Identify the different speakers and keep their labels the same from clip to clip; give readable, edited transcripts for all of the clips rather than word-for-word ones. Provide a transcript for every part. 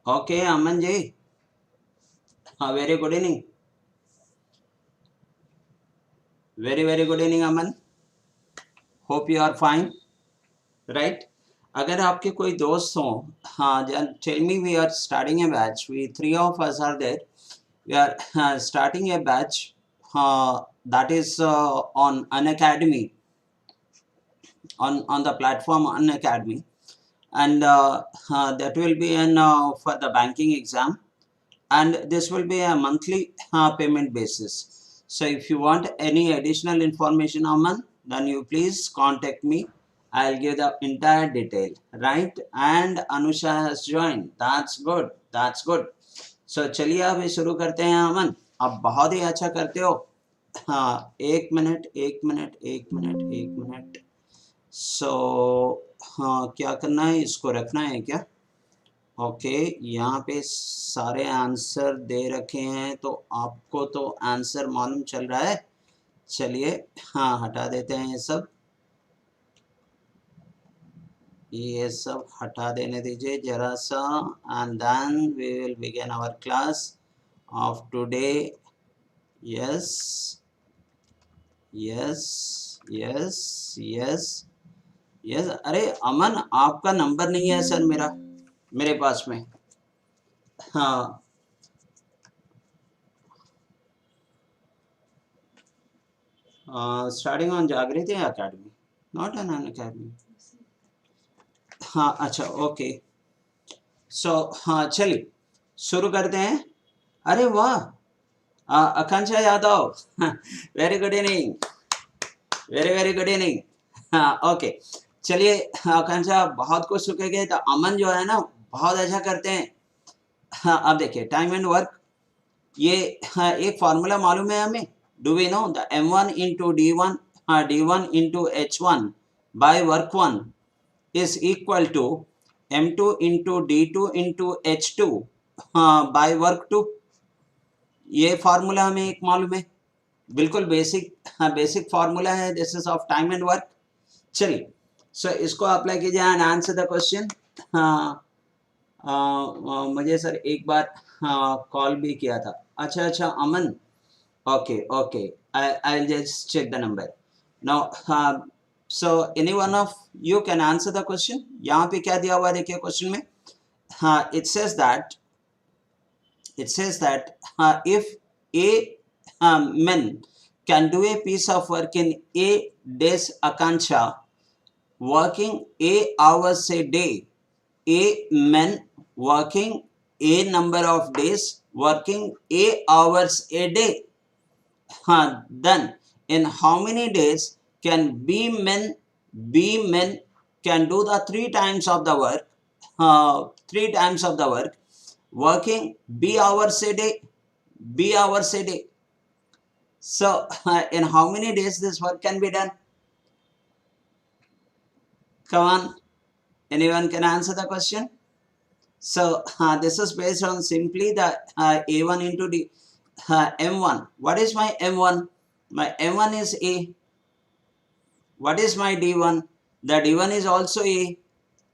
Speaker 1: Okay, Aman ji. Very good evening. Very good evening, Aman. Hope you are fine, right? अगर आपके कोई दोस्त हो, हाँ, tell me we are starting a batch. We three of us are there. We are starting a batch that is on an academy, on the platform Unacademy, and that will be an for the banking exam, and this will be a monthly payment basis. So if you want any additional information, Aman, then you please contact me. I'll give the entire detail, right? And Anusha has joined. That's good. That's good. So चलिए अभी शुरू करते हैं अमन. आप बहुत ही अच्छा करते हो. हाँ, एक मिनट. सो हाँ, क्या करना है, इसको रखना है क्या? ओके, यहाँ पे सारे आंसर दे रखे हैं, तो आपको तो आंसर मालूम चल रहा है. चलिए, हाँ, हटा देते हैं ये सब हटा देने दीजिए जरा सा, and then we will begin our class of today. Yes yes yes yes yes. अरे अमन, आपका नंबर नहीं है सर मेरे पास में. हाँ, starting on Jagriti Academy, not an academy. हाँ, अच्छा, ओके. सो हाँ, चलिए शुरू करते हैं. अरे वाह, Akanksha Yadav. Very good evening. Very good evening. हाँ, ओके. चलिए आकांक्षा, बहुत कुछ सीखे गए. तो अमन जो है ना, बहुत अच्छा करते हैं. हाँ, अब देखिए, टाइम एंड वर्क, ये एक फॉर्मूला मालूम है हमें. Do we know the m1 into d1 d1 into h1 by work 1 is equal to m2 into d2 into h2 by work 2. ये फार्मूला हमें एक मालूम है, बिल्कुल बेसिक फार्मूला है. This is of time and work. चलिए, सो इसको apply कीजिए एंड आंसर द क्वेश्चन. मुझे सर एक बार कॉल भी किया था. अच्छा अमन. Okay. I'll just check the number. Now, so any one of you can answer the question. यहाँ पे क्या दिया हुआ है देखिए क्वेश्चन में. हाँ, it says that if a men can do a piece of work in a days, Akansha, working a hours a day, a men working a number of days, working a hours a day. Then in how many days can B men can do the three times of the work, working B hours a day. So in how many days this work can be done? Come on, anyone can answer the question. So this is based on simply the A1 into D. M1. What is my M1? My M1 is A. What is my D1? The D1 is also A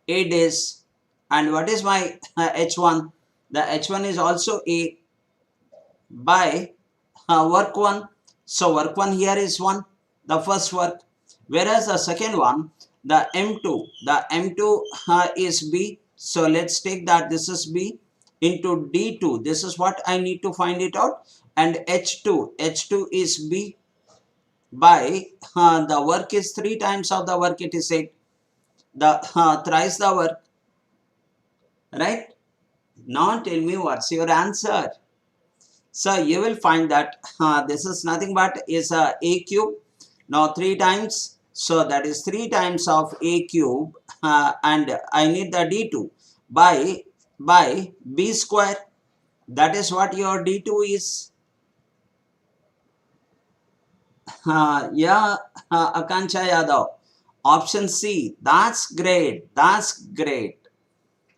Speaker 1: days. And what is my H1? The H1 is also A by work 1. So work 1 here is 1, the first work. Whereas the second one, the M2 is B. So let's take that this is B into D2. This is what I need to find it out. And H2 is B by the work is 3 times of the work, it is said. The thrice the work, right? Now tell me what's your answer. So you will find that this is nothing but is A cube. Now 3 times. So that is 3 times of A cube, and I need the D2 by B square. That is what your D2 is. Yeah, Akansha Yadav. Option C. That's great.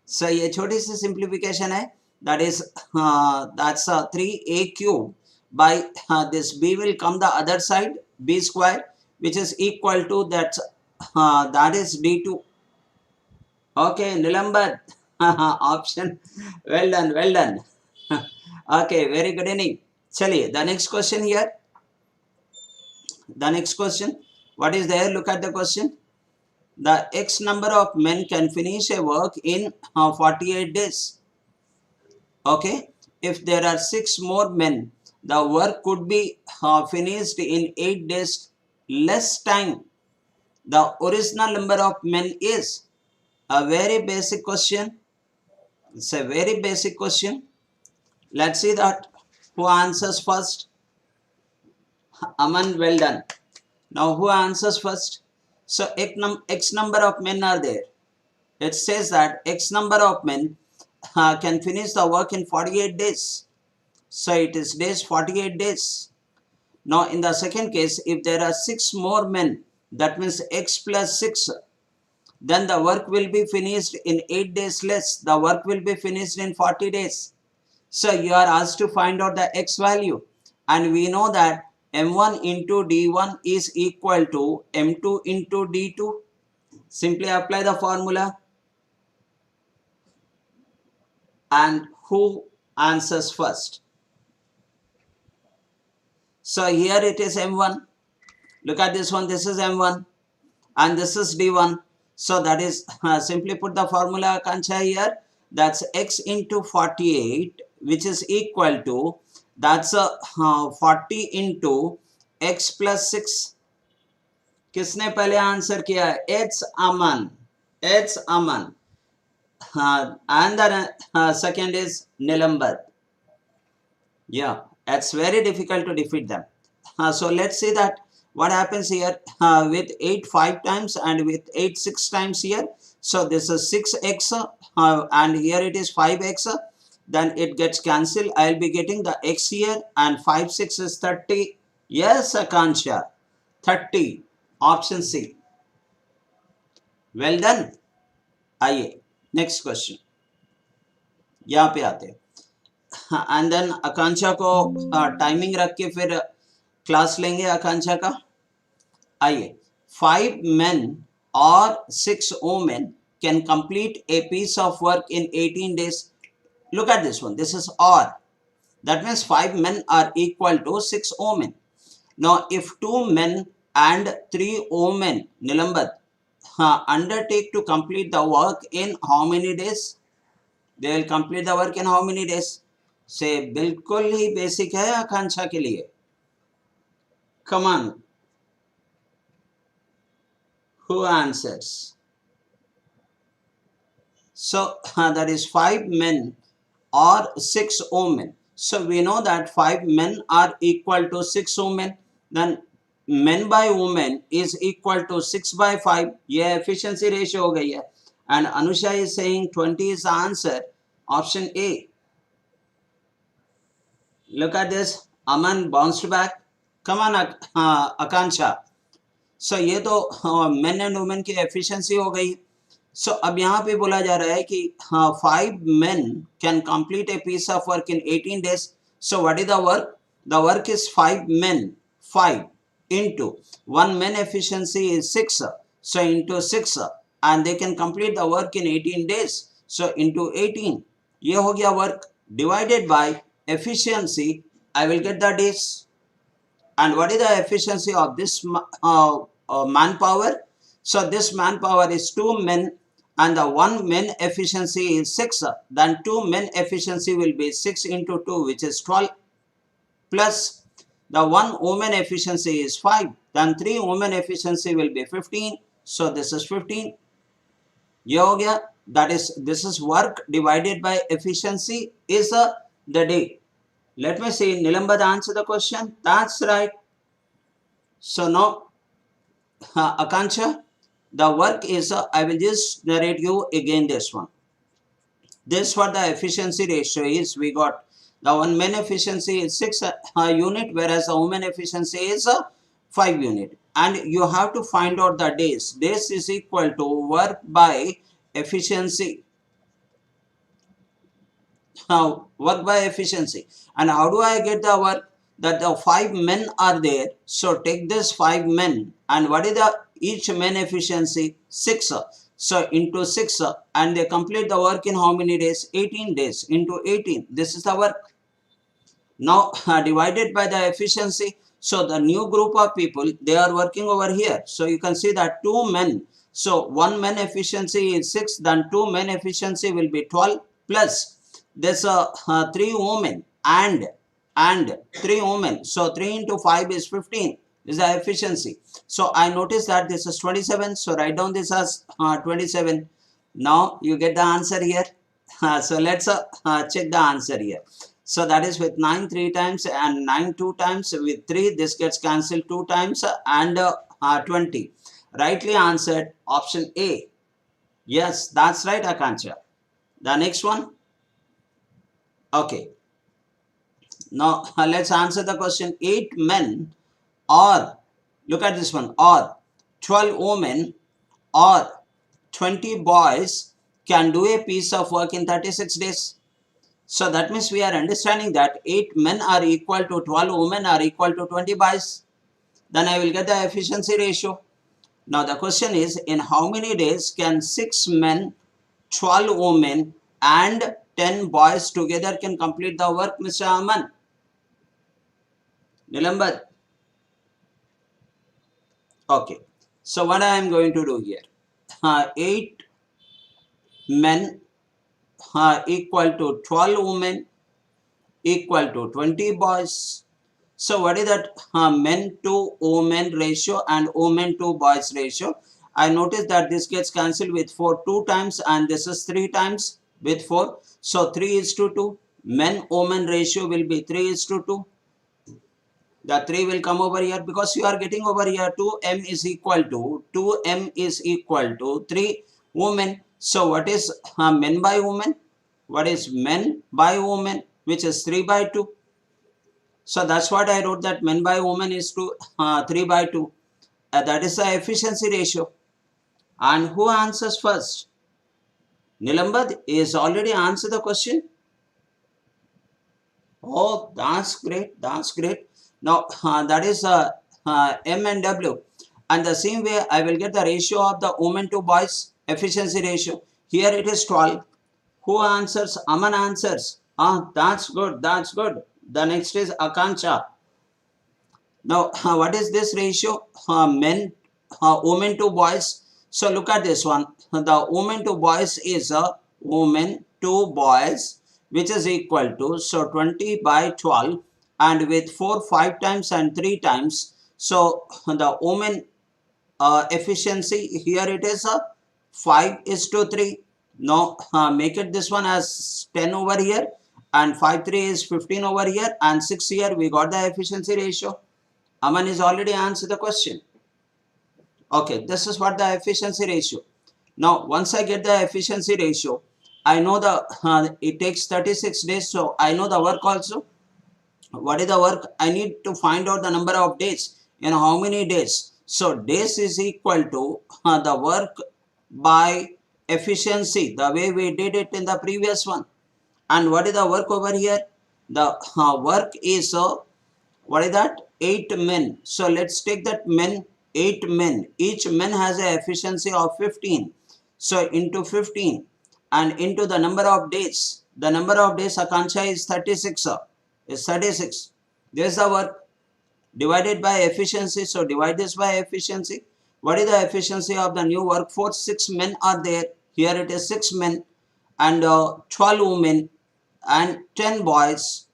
Speaker 1: So ये छोटी सी simplification है. That is that's 3A cube by this B will come the other side, B square, which is equal to that is D2. Okay, Nilambar. Option. Well done, well done. Okay, very good evening. Chaliye, the next question here. The next question. What is there? Look at the question. The X number of men can finish a work in 48 days. Okay. If there are 6 more men, the work could be finished in 8 days less time. The original number of men is a very basic question. It's a very basic question. Let's see that. Who answers first? Aman, well done. Now who answers first? So X number of men are there. It says that X number of men can finish the work in 48 days. So it is days 48 days. Now in the second case, if there are 6 more men, that means X plus 6, then the work will be finished in 8 days less. The work will be finished in 40 days. So you are asked to find out the X value. And we know that M1 into D1 is equal to M2 into D2. Simply apply the formula. And who answers first? So here it is M1. Look at this one. This is M1. And this is D1. So that is simply put the formula Kancha here. That's X into 48, which is equal to, that's 40 into X plus 6. किसने पहले answer किया है? It's Aman. It's Aman. And the second is Nilambat. Yeah, it's very difficult to defeat them. So let's see that what happens here with 8 5 times and with 8 6 times here. So this is 6x and here it is 5x. Then it gets cancelled. I'll be getting the x here, and 5 6 is 30. Yes, Akansha, 30. Option C. Well done. आइए next question यहाँ पे आते हैं and then आकांक्षा को timing रख के फिर class लेंगे आकांक्षा का. आइए 5 men or 6 women can complete a piece of work in 18 days. Look at this one. This is or. That means 5 men are equal to 6 women. Now if 2 men and 3 women, Nilambat, undertake to complete the work in how many days? They will complete the work in how many days? Say बिल्कुल ही basic है आकांक्षा के लिए. Come on. Who answers? So that is 5 men or 6 women. So we know that 5 men are equal to 6 women. Then men by women is equal to 6 by 5. ये efficiency ratio हो गई है. And Anusha is saying 20 is the answer. Option A. Look at this. Aman bounced back. Come on, Akansha. So ये तो men and women की efficiency हो गई. So अब यहाँ पे बोला जा रहा है कि 5 men can complete a piece of work in 18 days. So what is the work? The work is 5 men. 5 into 1 man efficiency is 6. So into 6 and they can complete the work in 18 days. So into 18. ये हो गया work divided by efficiency. I will get the days. And what is the efficiency of this manpower? So this manpower is 2 men and the 1 man efficiency is 6. Then 2 men efficiency will be 6 into 2, which is 12, plus the 1 woman efficiency is 5. Then 3 woman efficiency will be 15. So this is 15. ये हो गया. That is, this is work divided by efficiency is the day. Let me see. Nilambat answer the question. That's right. So now, Akansha, the work is, I will just narrate you again this one. This what the efficiency ratio is. We got the 1 man efficiency is 6 unit, whereas the woman efficiency is 5 unit. And you have to find out the days. Days is equal to work by efficiency. Work by efficiency. And how do I get the work? That the 5 men are there. So take this 5 men. And what is the each man efficiency? 6. So into 6 and they complete the work in how many days? 18 days into 18. This is the work. Now divided by the efficiency. So the new group of people, they are working over here. So you can see that 2 men. So 1 man efficiency is 6, then 2 men efficiency will be 12 plus this 3 women and 3 women. So 3 into 5 is 15 is the efficiency. So I notice that this is 27. So write down this as 27. Now you get the answer here. So let's check the answer here. So that is with 9 3 times and 9 2 times. With 3 this gets cancelled 2 times and 20. Rightly answered option A. Yes, that's right, Akanksha. The next one. Okay. Now let's answer the question. 8 men or, look at this one, or 12 women or 20 boys can do a piece of work in 36 days. So that means we are understanding that 8 men are equal to 12 women are equal to 20 boys. Then I will get the efficiency ratio. Now the question is, in how many days can 6 men, 12 women and 10 boys together can complete the work, Mr. Aman? Nilambar. Okay. So what I am going to do here? 8 men equal to 12 women equal to 20 boys. So what is that men to women ratio and women to boys ratio? I notice that this gets cancelled with 4 2 times and this is 3 times with 4. So 3 is to 2. Men women ratio will be 3 is to 2. The 3 will come over here because you are getting over here 2m is equal to 2m is equal to 3 women. So what is men by women? What is men by women? Which is 3 by 2. So that's what I wrote, that men by women is 3 by 2. That is the efficiency ratio. And who answers first? Nilambad is already answered the question. Oh, that's great. That's great. Now that is M and W. And the same way I will get the ratio of the women to boys efficiency ratio. Here it is 12. Who answers? Aman answers. Ah, that's good. That's good. The next is Akanksha. Now, what is this ratio? Women to boys. So look at this one. The women to boys is a women to boys, which is equal to, so 20 by 12 and with 4 5 times and 3 times. So the women efficiency here it is a 5 is to 3. Now make it this one as 10 over here and 5 3 is 15 over here and 6 here. We got the efficiency ratio. Aman is already answered the question. Okay, this is what the efficiency ratio. Now, once I get the efficiency ratio, I know the it takes 36 days, so I know the work also. What is the work? I need to find out the number of days. You know, how many days? So, days is equal to the work by efficiency, the way we did it in the previous one. And what is the work over here? The work is what is that? 8 men. So let's take that men, 8 men. Each man has a efficiency of 15. So into 15 and into the number of days. The number of days Akanksha is 36. Is 36. This is the work divided by efficiency. So divide this by efficiency. What is the efficiency of the new workforce? 6 men are there. Here it is 6 men and 12 women and 10 boys.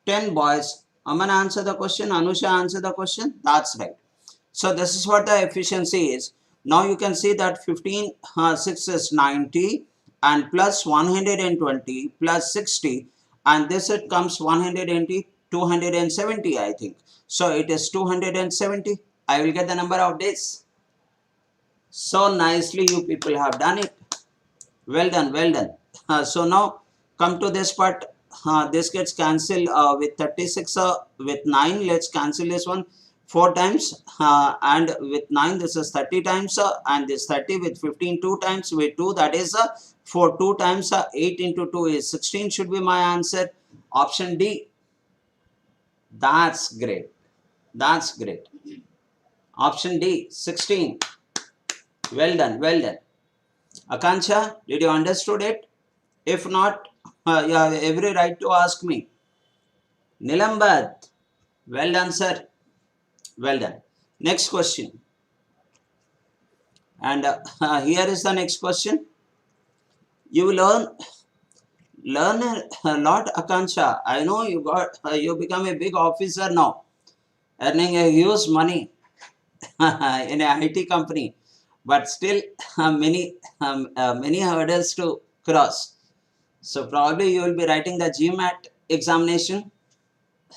Speaker 1: 10 boys. Aman answer the question. Anusha answer the question. That's right. So this is what the efficiency is. Now you can see that 15 6 is 90 and plus 120 plus 60 and this it comes 180 270 I think. So it is 270. I will get the number of days. So nicely you people have done it. Well done, well done. So now come to this part. This gets cancelled with 36 with 9. Let's cancel this one 4 times and with 9 this is 30 times and this 30 with 15 2 times with 2 that is 4 2 times 8 into 2 is 16 should be my answer. Option D. That's great. That's great. Option D 16. Well done, well done. Akanksha, did you understood it? If not, you have every right to ask me. Nilambat, well done, sir. Well done. Next question. And here is the next question. You will learn a lot, Akanksha. I know you become a big officer now, earning a huge money in a IT company, but still many hurdles to cross. So probably you will be writing the GMAT examination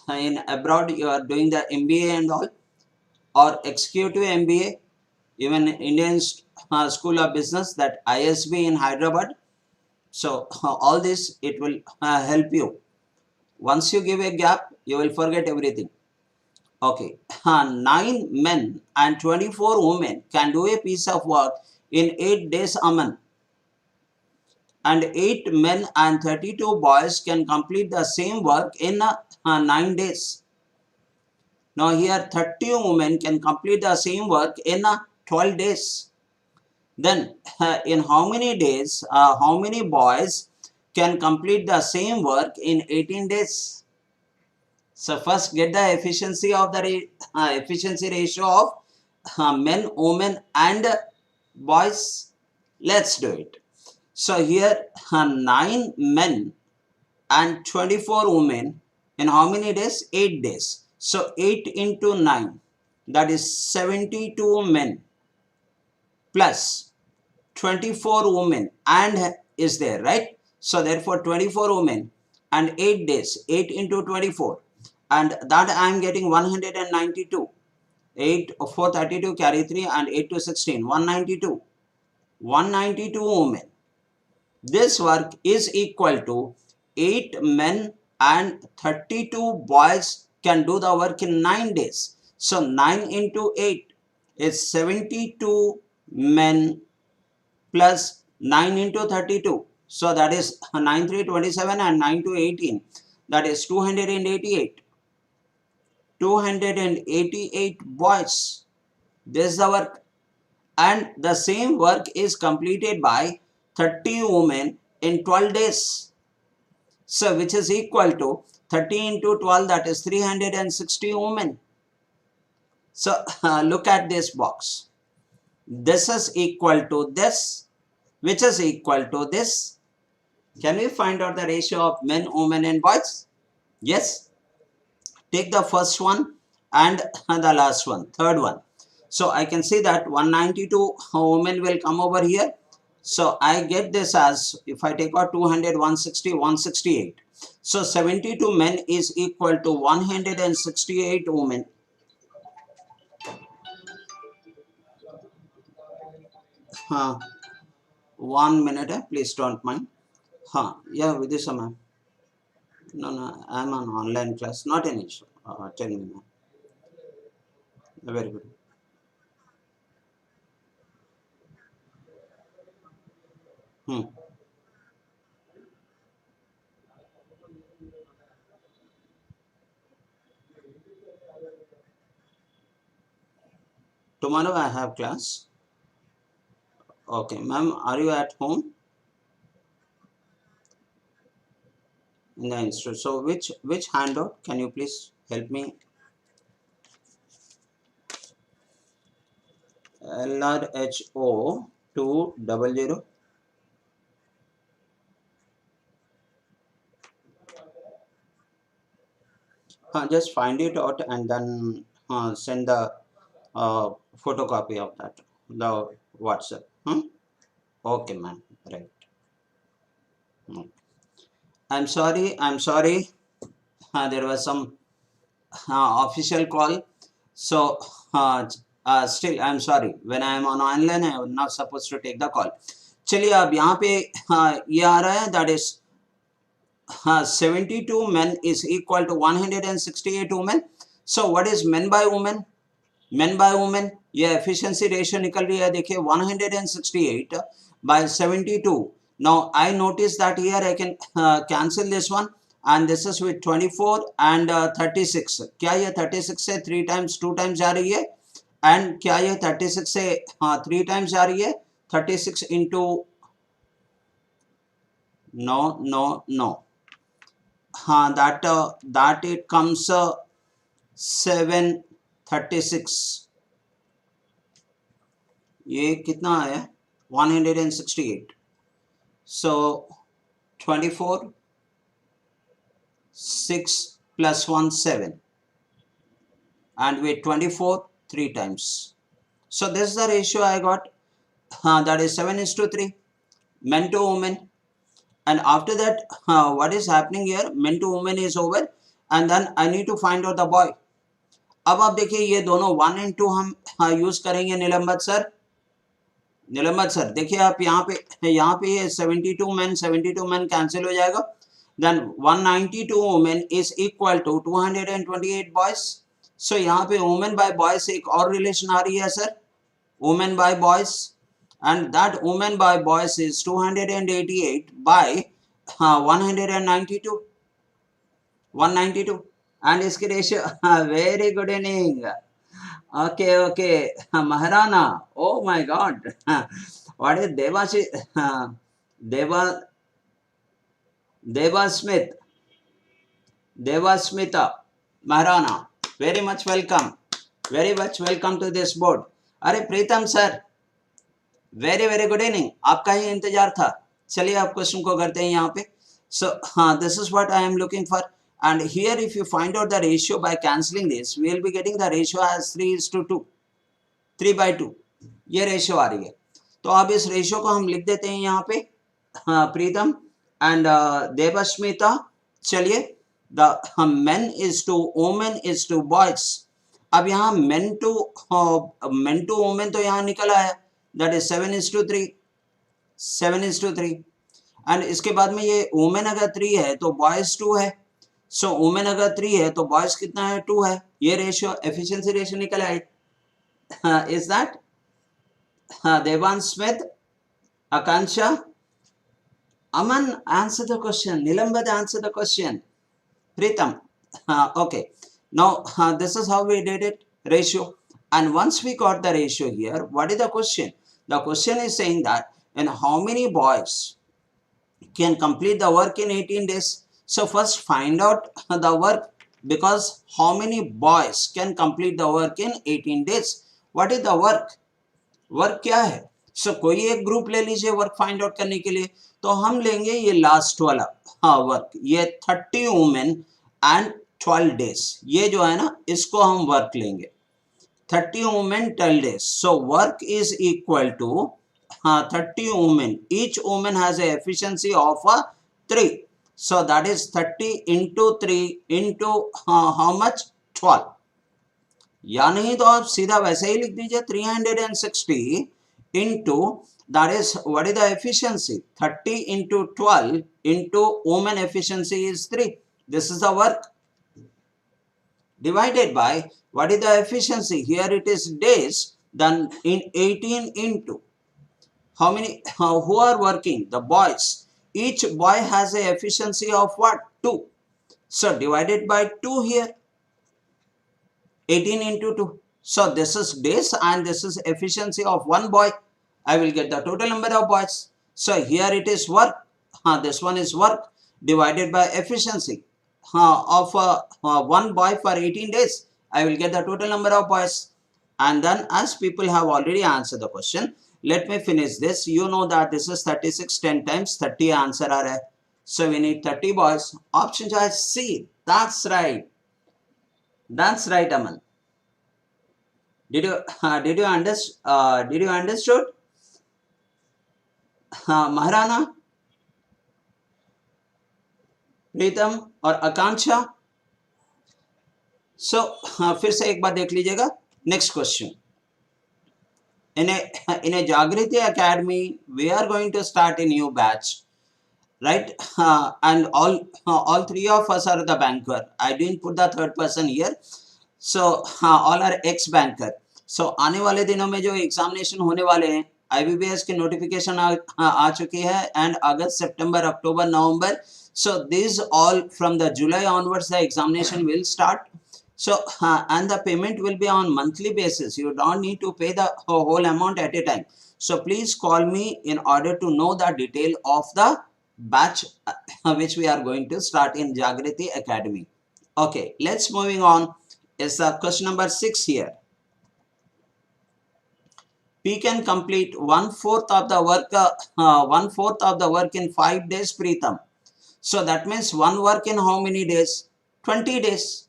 Speaker 1: in abroad. You are doing the MBA and all, or executive MBA, even Indian School of Business, that ISB in Hyderabad. So all this, it will help you. Once you give a gap, you will forget everything. Okay, 9 men and 24 women can do a piece of work in 8 days, Aman. And 8 men and 32 boys can complete the same work in 9 days. Now here 30 women can complete the same work in 12 days. Then in how many days, how many boys can complete the same work in 18 days? So first get the efficiency of the efficiency ratio of men, women and boys. Let's do it. So here 9 men and 24 women in how many days? 8 days. So 8 into 9, that is 72 men plus 24 women and is there, right? So therefore 24 women and 8 days, 8 into 24, and that I am getting 192. 8 432 carry 3 and 8 to 16, 192. 192 women. This work is equal to 8 men and 32 boys can do the work in 9 days. So 9 into 8 is 72 men plus 9 into 32. So that is 9 3 27 and 9 to 18. That is 288. 288 boys. This is the work. And the same work is completed by 30 women in 12 days. So which is equal to 30 into 12, that is 360 women. So look at this box. This is equal to this, which is equal to this. Can we find out the ratio of men, women and boys? Yes. Take the first one and the last one, third one. So I can see that 192 women will come over here. So I get this as, if I take out 200, 160, 168. So 72 men is equal to 168 women. Uh, 1 minute, please don't mind. Yeah, Vidisha ma'am. No, I'm on online class, not an issue. Tell me ma'am. Very good. Hmm. Tomorrow I have class. Okay, ma'am, are you at home in the institute? So which handout can you please help me? LRHO 200. Just find it out and then send the photocopy of that, the WhatsApp. Okay, ma'am. Right. Hmm. I'm sorry. I'm sorry. There was some official call. So still I'm sorry, when I am on online I am not supposed to take the call. चलिए अब यहाँ पे ये आ रहा है, that is 72 men is equal to 168 women. So what is men by women? Men by women, ये efficiency ratio निकल रही है, देखिए 168 by 72. Now I notice that here I can cancel this one, and this is with 24 and 36. क्या ये 36 से 3 times 2 times जा रही है, and क्या ये 36 से 3 times जा रही है? 36 into no. That it comes 736. ये कितना आया 168. So 24 6 plus 1 7, and with 24 3 times. So this is the ratio I got. That is 7:3 men to women. And after that, what is happening here, men to women is over, and then I need to find out the boy. अब आप देखिए ये दोनों 1 and 2 हम use करेंगे निलंबत sir देखिए आप यहाँ पे ये 72 men कैंसिल हो जाएगा. Then 192 women is equal to 228 boys. So यहाँ पे वुमेन बाय बॉयज एक और रिलेशन आ रही है sir, women bye boys, and that women by boys is 288 by 192 and इसकी ratio. Very good evening. Okay Maharana. Oh my God. What is Debasmita Maharana. Very much welcome to this board. अरे Pritam sir, very good evening. आपका ही इंतजार था. चलिए आप question को करते हैं यहाँ पे. So this is what I am looking for. And here if you find out the ratio by cancelling this, we will be getting the ratio as 3:2, 3/2. ये रेशियो आ रही है. तो अब इस रेशियो को हम लिख देते हैं यहाँ पे. प्रीतम एंड देवस्मिता. चलिए the men is to women is to boys. अब यहाँ men to women तो यहाँ निकल आया. That is 7:3. 7:3. एंड इसके बाद में ये वुमेन अगर 3 है तो बॉयज 2 है. सो वुमेन अगर 3 है तो बॉयज कितना है 2 है. ये रेशियो एफिशिएंसी रेशियो निकल आए. Is that Debasmita, Akanksha, Aman answer the question. Nilambit answer the question. Pritam okay. Now this is how we did it, ratio. And once we got the ratio here, what is the question? The question is saying that in how many boys can complete the work in 18 days. So first find out the work, because how many boys can complete the work in 18 days. What is the work? Work क्या है? सो कोई एक group ले लीजिए work find out करने के लिए. तो हम लेंगे ये लास्ट वाला वर्क. ये 30 वुमेन एंड 12 डेज. ये जो है ना इसको हम वर्क लेंगे. 30 women 12 days. So work is equal to 30 women. Each woman has a efficiency of 3. So that is 30 into 3 into how much? 12. या नहीं तो आप सीधा वैसे ही लिख दीजिए 360 into that is what is the efficiency? 30 into 12 into woman efficiency is 3. This is the work divided by what is the efficiency? Here it is days. Then in 18 into how many who are working? The boys. Each boy has a efficiency of what? 2. So divided by 2 here. 18 into 2. So this is days and this is efficiency of one boy. I will get the total number of boys. So here it is work. This one is work divided by efficiency of one boy for 18 days. I will get the total number of boys. And then as people have already answered the question, let me finish this. You know that this is 36. 10 times 30 answer आ रहा है. So we need 30 boys. Option choice C. That's right. That's right, Aman. Did you understood? Maharana, प्रीतम और आकांक्षा. So फिर से एक बार देख लीजिएगा. Next question. In a Jagriti Academy, we are going to start a new batch, right? And all three of us are the banker. I didn't put the third person here. So all are ex-banker. So आने वाले दिनों में जो examination होने वाले हैं, IBPS की notification आ चुकी है. And August, September, October, November. So these all from the July onwards the examination will start. So and the payment will be on monthly basis. You don't need to pay the whole amount at a time. So please call me in order to know the detail of the batch which we are going to start in Jagriti Academy. Okay, let's moving on. Is question number 6 here. P can complete one-fourth of the work in 5 days, Preetham. So that means one work in how many days? 20 days.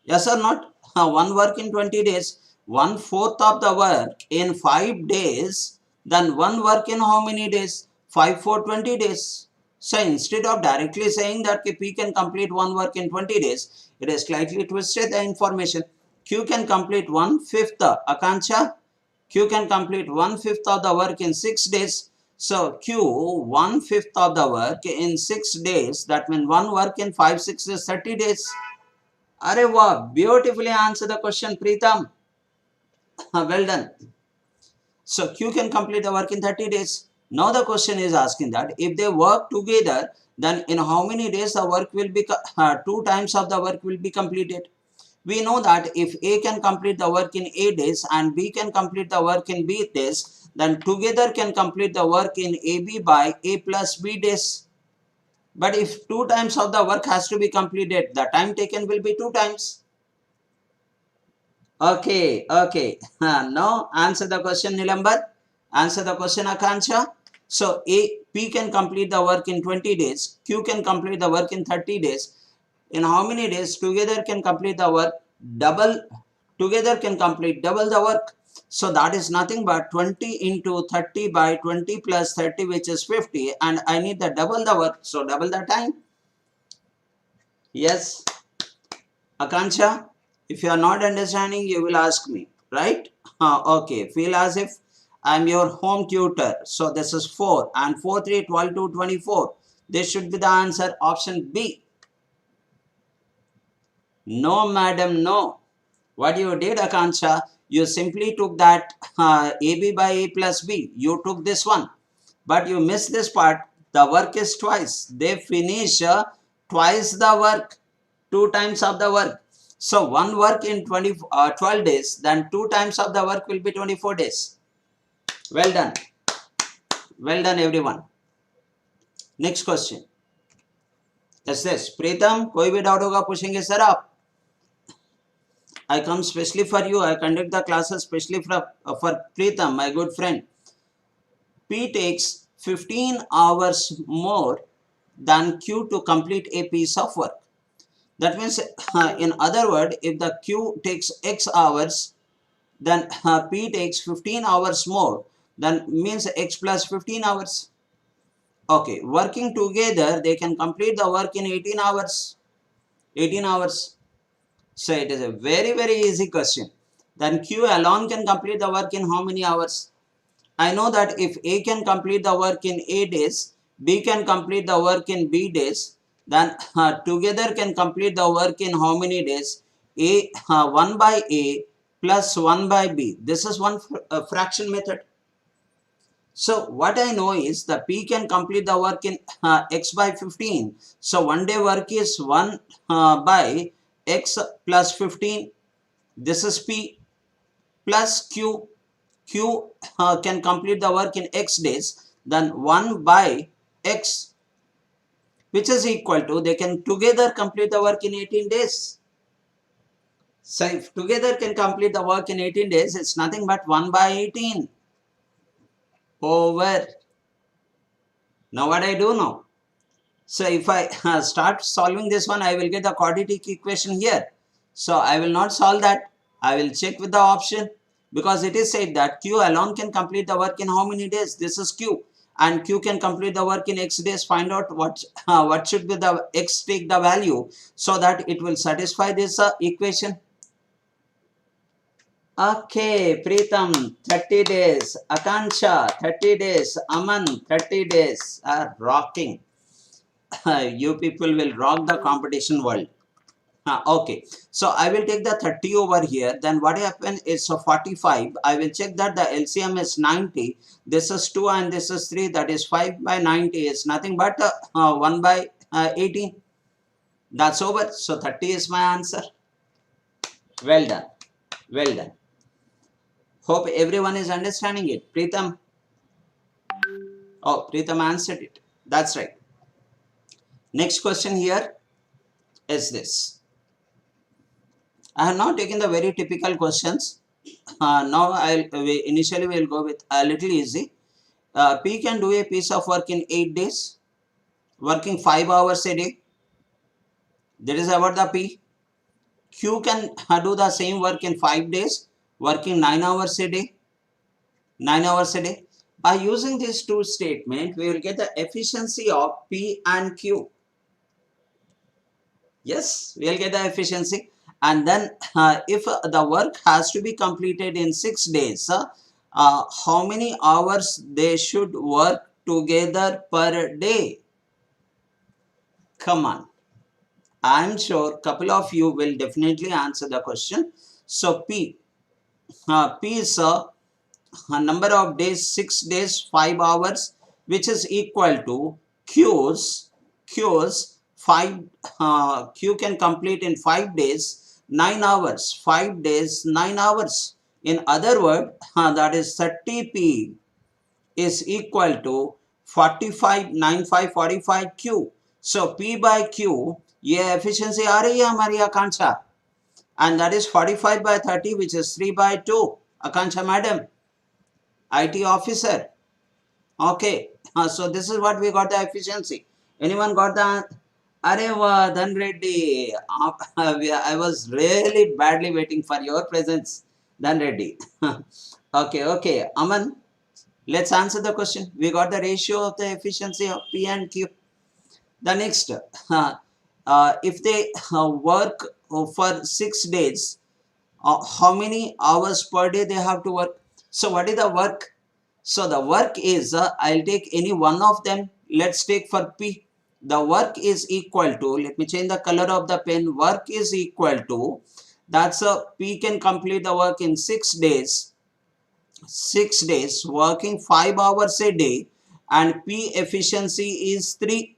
Speaker 1: Yes or not? One work in 20 days. One-fourth of the work in 5 days. Then one work in how many days? 5 for 20 days. So instead of directly saying that P can complete one work in 20 days, it is slightly twisted the information. Q can complete one-fifth. Akanksha, Q can complete one-fifth of the work in 6 days. So Q one-fifth of the work in 6 days. That means one work in 5 6 is 30 days. Arey wow, beautifully answer the question, Preetham. Well done. So Q can complete the work in 30 days. Now the question is asking that if they work together, then in how many days the work will be, 2 times of the work will be completed. We know that if A can complete the work in A days and B can complete the work in B days, then together can complete the work in AB by A plus B days. But if 2 times of the work has to be completed, the time taken will be 2 times. Okay, okay. Now answer the question, Nilambar. Answer the question, Akanksha. So P can complete the work in 20 days. Q can complete the work in 30 days. In how many days together can complete the work? Together can complete double the work. So that is nothing but 20 into 30 by 20 plus 30, which is 50. And I need the double the work. So double the time. Yes. Akanksha, if you are not understanding, you will ask me, right? Okay, feel as if I am your home tutor. So this is 4 and 4, 3, 12, 2, 24. This should be the answer, option B. No, madam, no. What you did, Akanksha, you simply took that AB by A plus B. You took this one. But you missed this part. The work is twice. They finish twice the work. 2 times of the work. So one work in 12 days, then 2 times of the work will be 24 days. Well done. Well done, everyone. Next question. Yes, this. Preetham, कोई भी doubt होगा पूछेंगे sir आप. I come specially for you. I conduct the classes specially for Preetham, my good friend. P takes 15 hours more than Q to complete a piece of work. That means, in other words, if the Q takes X hours, then P takes 15 hours more, then means X plus 15 hours. Okay, working together, they can complete the work in 18 hours. 18 hours. So it is a very, very easy question. Then Q alone can complete the work in how many hours? I know that if A can complete the work in A days, B can complete the work in B days, then together can complete the work in how many days? 1 by A plus 1 by B. This is one fraction method. So what I know is the P can complete the work in X by 15. So one day work is 1 by X plus 15. This is P plus Q. Q can complete the work in X days, then 1 by X, which is equal to, they can together complete the work in 18 days. So if together can complete the work in 18 days, it's nothing but 1 by 18 over. Now what I do now? So if I start solving this one, I will get the quadratic equation here. So I will not solve that. I will check with the option, because it is said that Q alone can complete the work in how many days? This is Q, and Q can complete the work in X days. Find out what should be the X, take the value so that it will satisfy this equation. Okay, Preetham, 30 days. Akanksha, 30 days. Aman, 30 days. Rocking. You people will rock the competition world. Okay, so I will take the 30 over here. Then what happens is 45. I will check that the LCM is 90. This is 2 and this is 3. That is 5 by 90 is nothing but 1 by 18. That's over. So 30 is my answer. Well done. Well done. Hope everyone is understanding it. Preetham. Oh, Preetham answered it. That's right. Next question here is this. I have now taken the very typical questions. Now initially we'll go with a little easy. P can do a piece of work in 8 days, working 5 hours a day. That is about the P. Q can do the same work in 5 days, working 9 hours a day. 9 hours a day. By using these two statements, we will get the efficiency of P and Q. Yes, we will get the efficiency. And then if the work has to be completed in 6 days, how many hours they should work together per day? Come on. I'm sure a couple of you will definitely answer the question. So P is number of days, 6 days, 5 hours, which is equal to Q's 5, Q can complete in 5 days, 9 hours, 5 days, 9 hours. In other words, that is 30P is equal to 45, 95, 45 Q. So P by Q, ये efficiency आ रही है हमारी आकांक्षा, and that is 45 by 30, which is 3 by 2. Akanksha madam, IT officer. Okay, so this is what we got the efficiency. Anyone got the? Areva Dhan Reddy. I was really badly waiting for your presence, Dhan Reddy. Okay. Aman, let's answer the question. We got the ratio of the efficiency of P and Q. The next, if they work for 6 days, how many hours per day they have to work? So what is the work? So the work is, I'll take any one of them. Let's take for P. The work is equal to, let me change the color of the pen. Work is equal to, that's a P can complete the work in 6 days. 6 days, working 5 hours a day, and P efficiency is 3.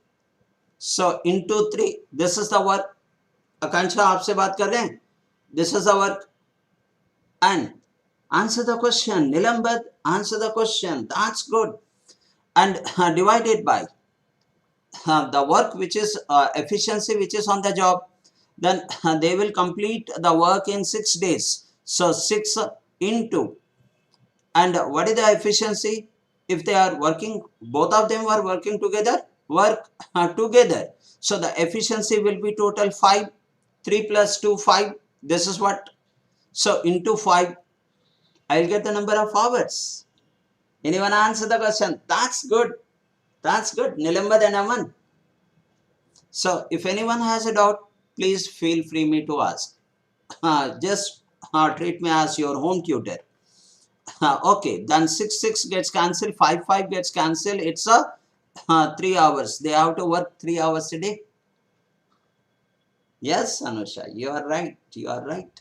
Speaker 1: So into 3, this is the work. Akanksha, आपसे बात कर रहे हैं. This is the work. And answer the question. Nilambad, answer the question. That's good. And divided by the work which is efficiency which is on the job. Then they will complete the work in 6 days. So 6 into. And what is the efficiency? If they are working, both of them are working together, work together. So the efficiency will be total 5. 3 plus 2, 5. This is what. So into 5, I'll get the number of hours. Anyone answer the question? That's good. That's good. Nilambad and Aman. So if anyone has a doubt, please feel free me to ask. Just treat me as your home tutor. Okay, then 6 gets cancelled, 5 gets cancelled. It's a 3 hours. They have to work 3 hours a day. Yes, Anusha, you are right. You are right.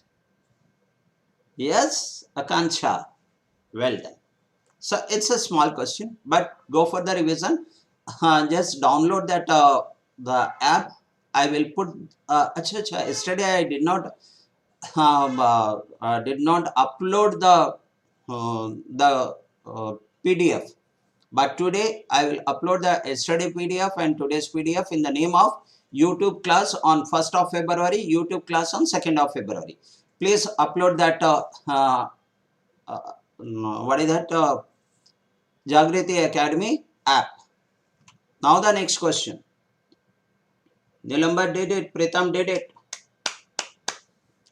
Speaker 1: Yes, Akanksha. Well done. So it's a small question, but go for the revision. Just download that the app. I will put. Yesterday I did not upload the PDF, but today I will upload the yesterday PDF and today's PDF in the name of YouTube class on 1st of February, YouTube class on 2nd of February. Please upload that. What is that? Jagriti Academy app. Now the next question. Nilambad did it. Pritam did it.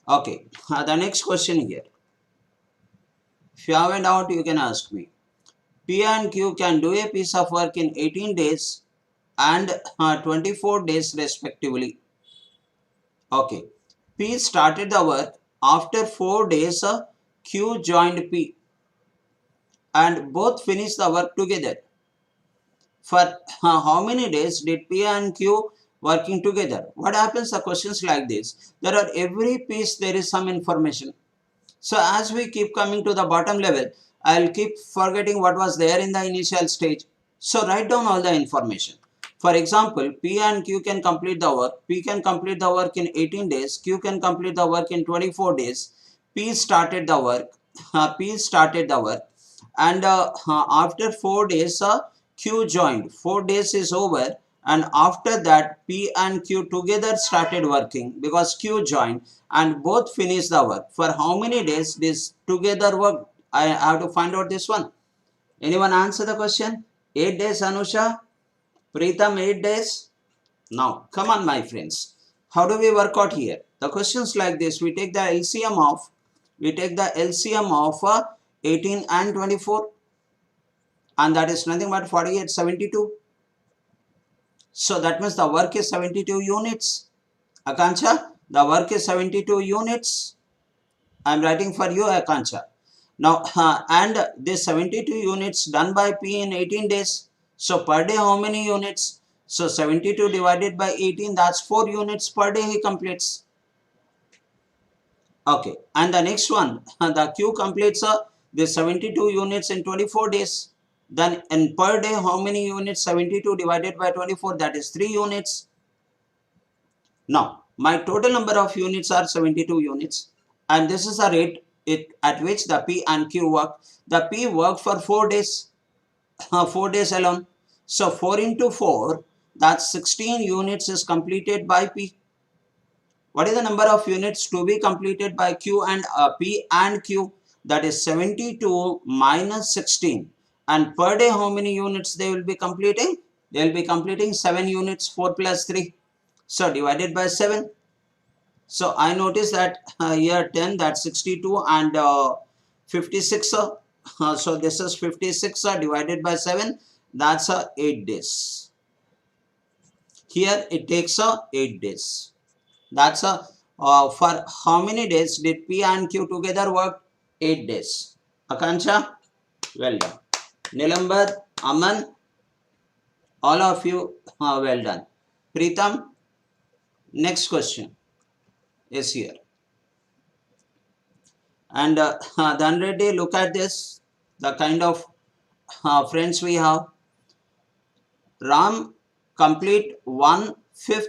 Speaker 1: Okay. The next question here. If you have a doubt, you can ask me. P and Q can do a piece of work in 18 days and 24 days respectively. Okay. P started the work. After 4 days, Q joined P and both finished the work together. For how many days did P and Q working together? What happens? The questions like this. There are every piece there is some information. So as we keep coming to the bottom level, I'll keep forgetting what was there in the initial stage. So write down all the information. For example, P and Q can complete the work. P can complete the work in 18 days. Q can complete the work in 24 days. P started the work. P started the work. And after 4 days, Q joined, 4 days is over, and after that P and Q together started working because Q joined and both finished the work. For how many days this together work? I have to find out this one. Anyone answer the question? 8 days, Anusha? Preetham, 8 days? Now, come on, my friends. How do we work out here? The questions like this, we take the LCM of 18 and 24, and that is nothing but 48, 72. So that means the work is 72 units. Akanksha, the work is 72 units. I am writing for you, Akanksha. Now, and this 72 units done by P in 18 days. So per day, how many units? So 72 divided by 18, that's 4 units per day he completes. Okay, and the next one, the Q completes the 72 units in 24 days. Then in per day, how many units? 72 divided by 24, that is 3 units. Now, my total number of units are 72 units, and this is the rate at which the P and Q work. The P work for 4 days, 4 days alone. So 4 into 4, that's 16 units is completed by P. What is the number of units to be completed by Q and P and Q? That is 72 minus 16. And per day, how many units they will be completing? They will be completing 7 units, 4 plus 3. So divided by 7. So I notice that here 10, that's 62, and 56. So this is 56 divided by 7. That's 8 days. Here it takes 8 days. That's for how many days did P and Q together work? 8 days. Akanksha, well done. Nilambar, Aman, all of you, well done. Preetham, next question is here. And then ready, look at this, the kind of friends we have. Ram complete 1/5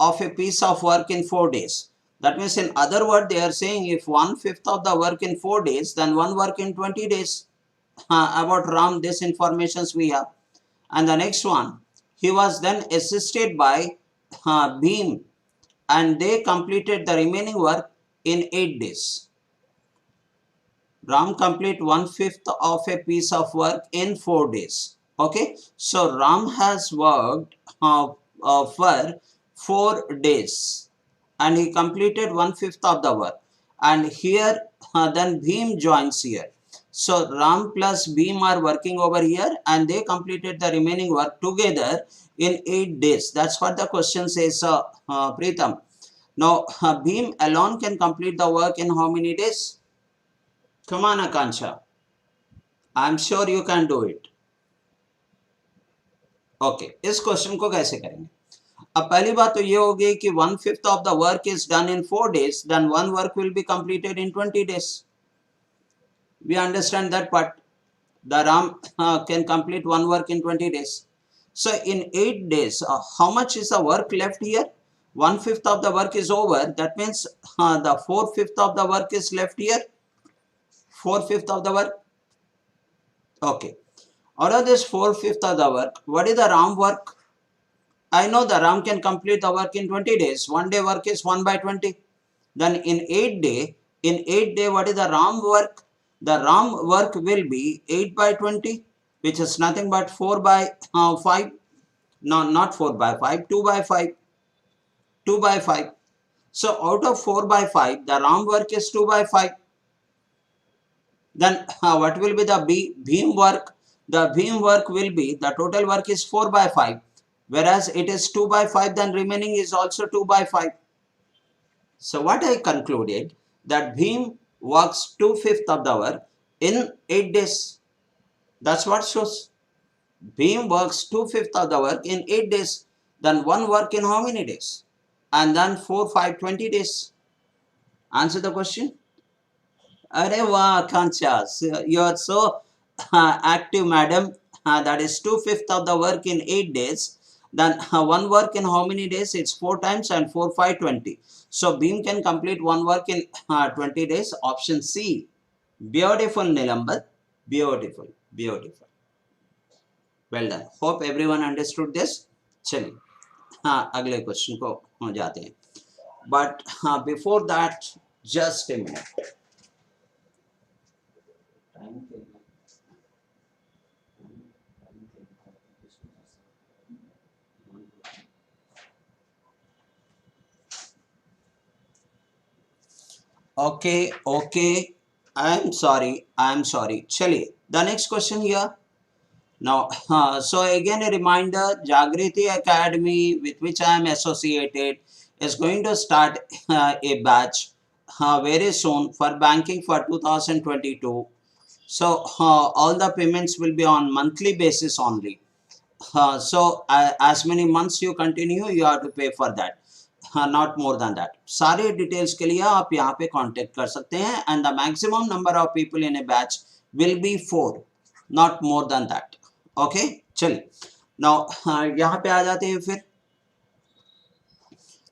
Speaker 1: of a piece of work in 4 days. That means, in other words, they are saying if 1/5 of the work in 4 days, then one work in 20 days. About Ram, this informations we have. And the next one, he was then assisted by Bhim, and they completed the remaining work in 8 days. Ram complete 1/5 of a piece of work in 4 days. Okay, so Ram has worked for 4 days, and he completed 1/5 of the work. And here then Bhim joins here. So Ram plus Bhim are working over here, and they completed the remaining work together in 8 days. That's what the question says, Preetham. Now Bhim alone can complete the work in how many days? Come on, Akansha. I'm sure you can do it. Okay, इस question को कैसे करेंगे? अब पहली बात तो ये होगी कि 1/5 of the work is done in 4 days, then one work will be completed in 20 days. We understand that part. The Ram can complete one work in 20 days. So in 8 days, how much is the work left here? 1/5 of the work is over. That means the 4/5 of the work is left here. 4/5 of the work. Okay. Out of this 4/5 of the work, what is the Ram work? I know the Ram can complete the work in 20 days. 1 day work is 1/20. Then in 8 day, what is the Ram work? The Ram work will be 8/20, which is nothing but 4/5. No, not 4/5, 2/5. 2/5. So out of 4/5, the Ram work is 2/5. Then what will be the Bhim work? The Bhim work will be, the total work is 4/5, whereas it is 2/5, then remaining is also 2/5. So what I concluded, that Bhim works 2/5 of the work in 8 days. That's what shows. Bhim works 2/5 of the work in 8 days. Then one work in how many days? And then 4, 5, 20 days. Answer the question. Arey wow, Kancha, you are so active, madam. That is 2/5 of the work in 8 days. Then one work in how many days? It's 4 times, and 4, 5, 20. So Bhim can complete one work in 20 days. Option C. Beautiful, Nilambar. Beautiful, beautiful. Well done, hope everyone understood this. चलिए हाँ अगले question को हो जाते हैं, but हाँ before that just a minute. Okay I am sorry. चलिए the next question here. Now, so again a reminder, Jagriti Academy, with which I am associated, is going to start a batch very soon for banking for 2022. So all the payments will be on monthly basis only. So as many months you continue, you have to pay for that. Not more than that. सारे details के लिए आप यहाँ पे contact कर सकते हैं, and the maximum number of people in A batch will be 4, not more than that. Okay चलिए नाउ यहाँ पे आ जाते हैं फिर।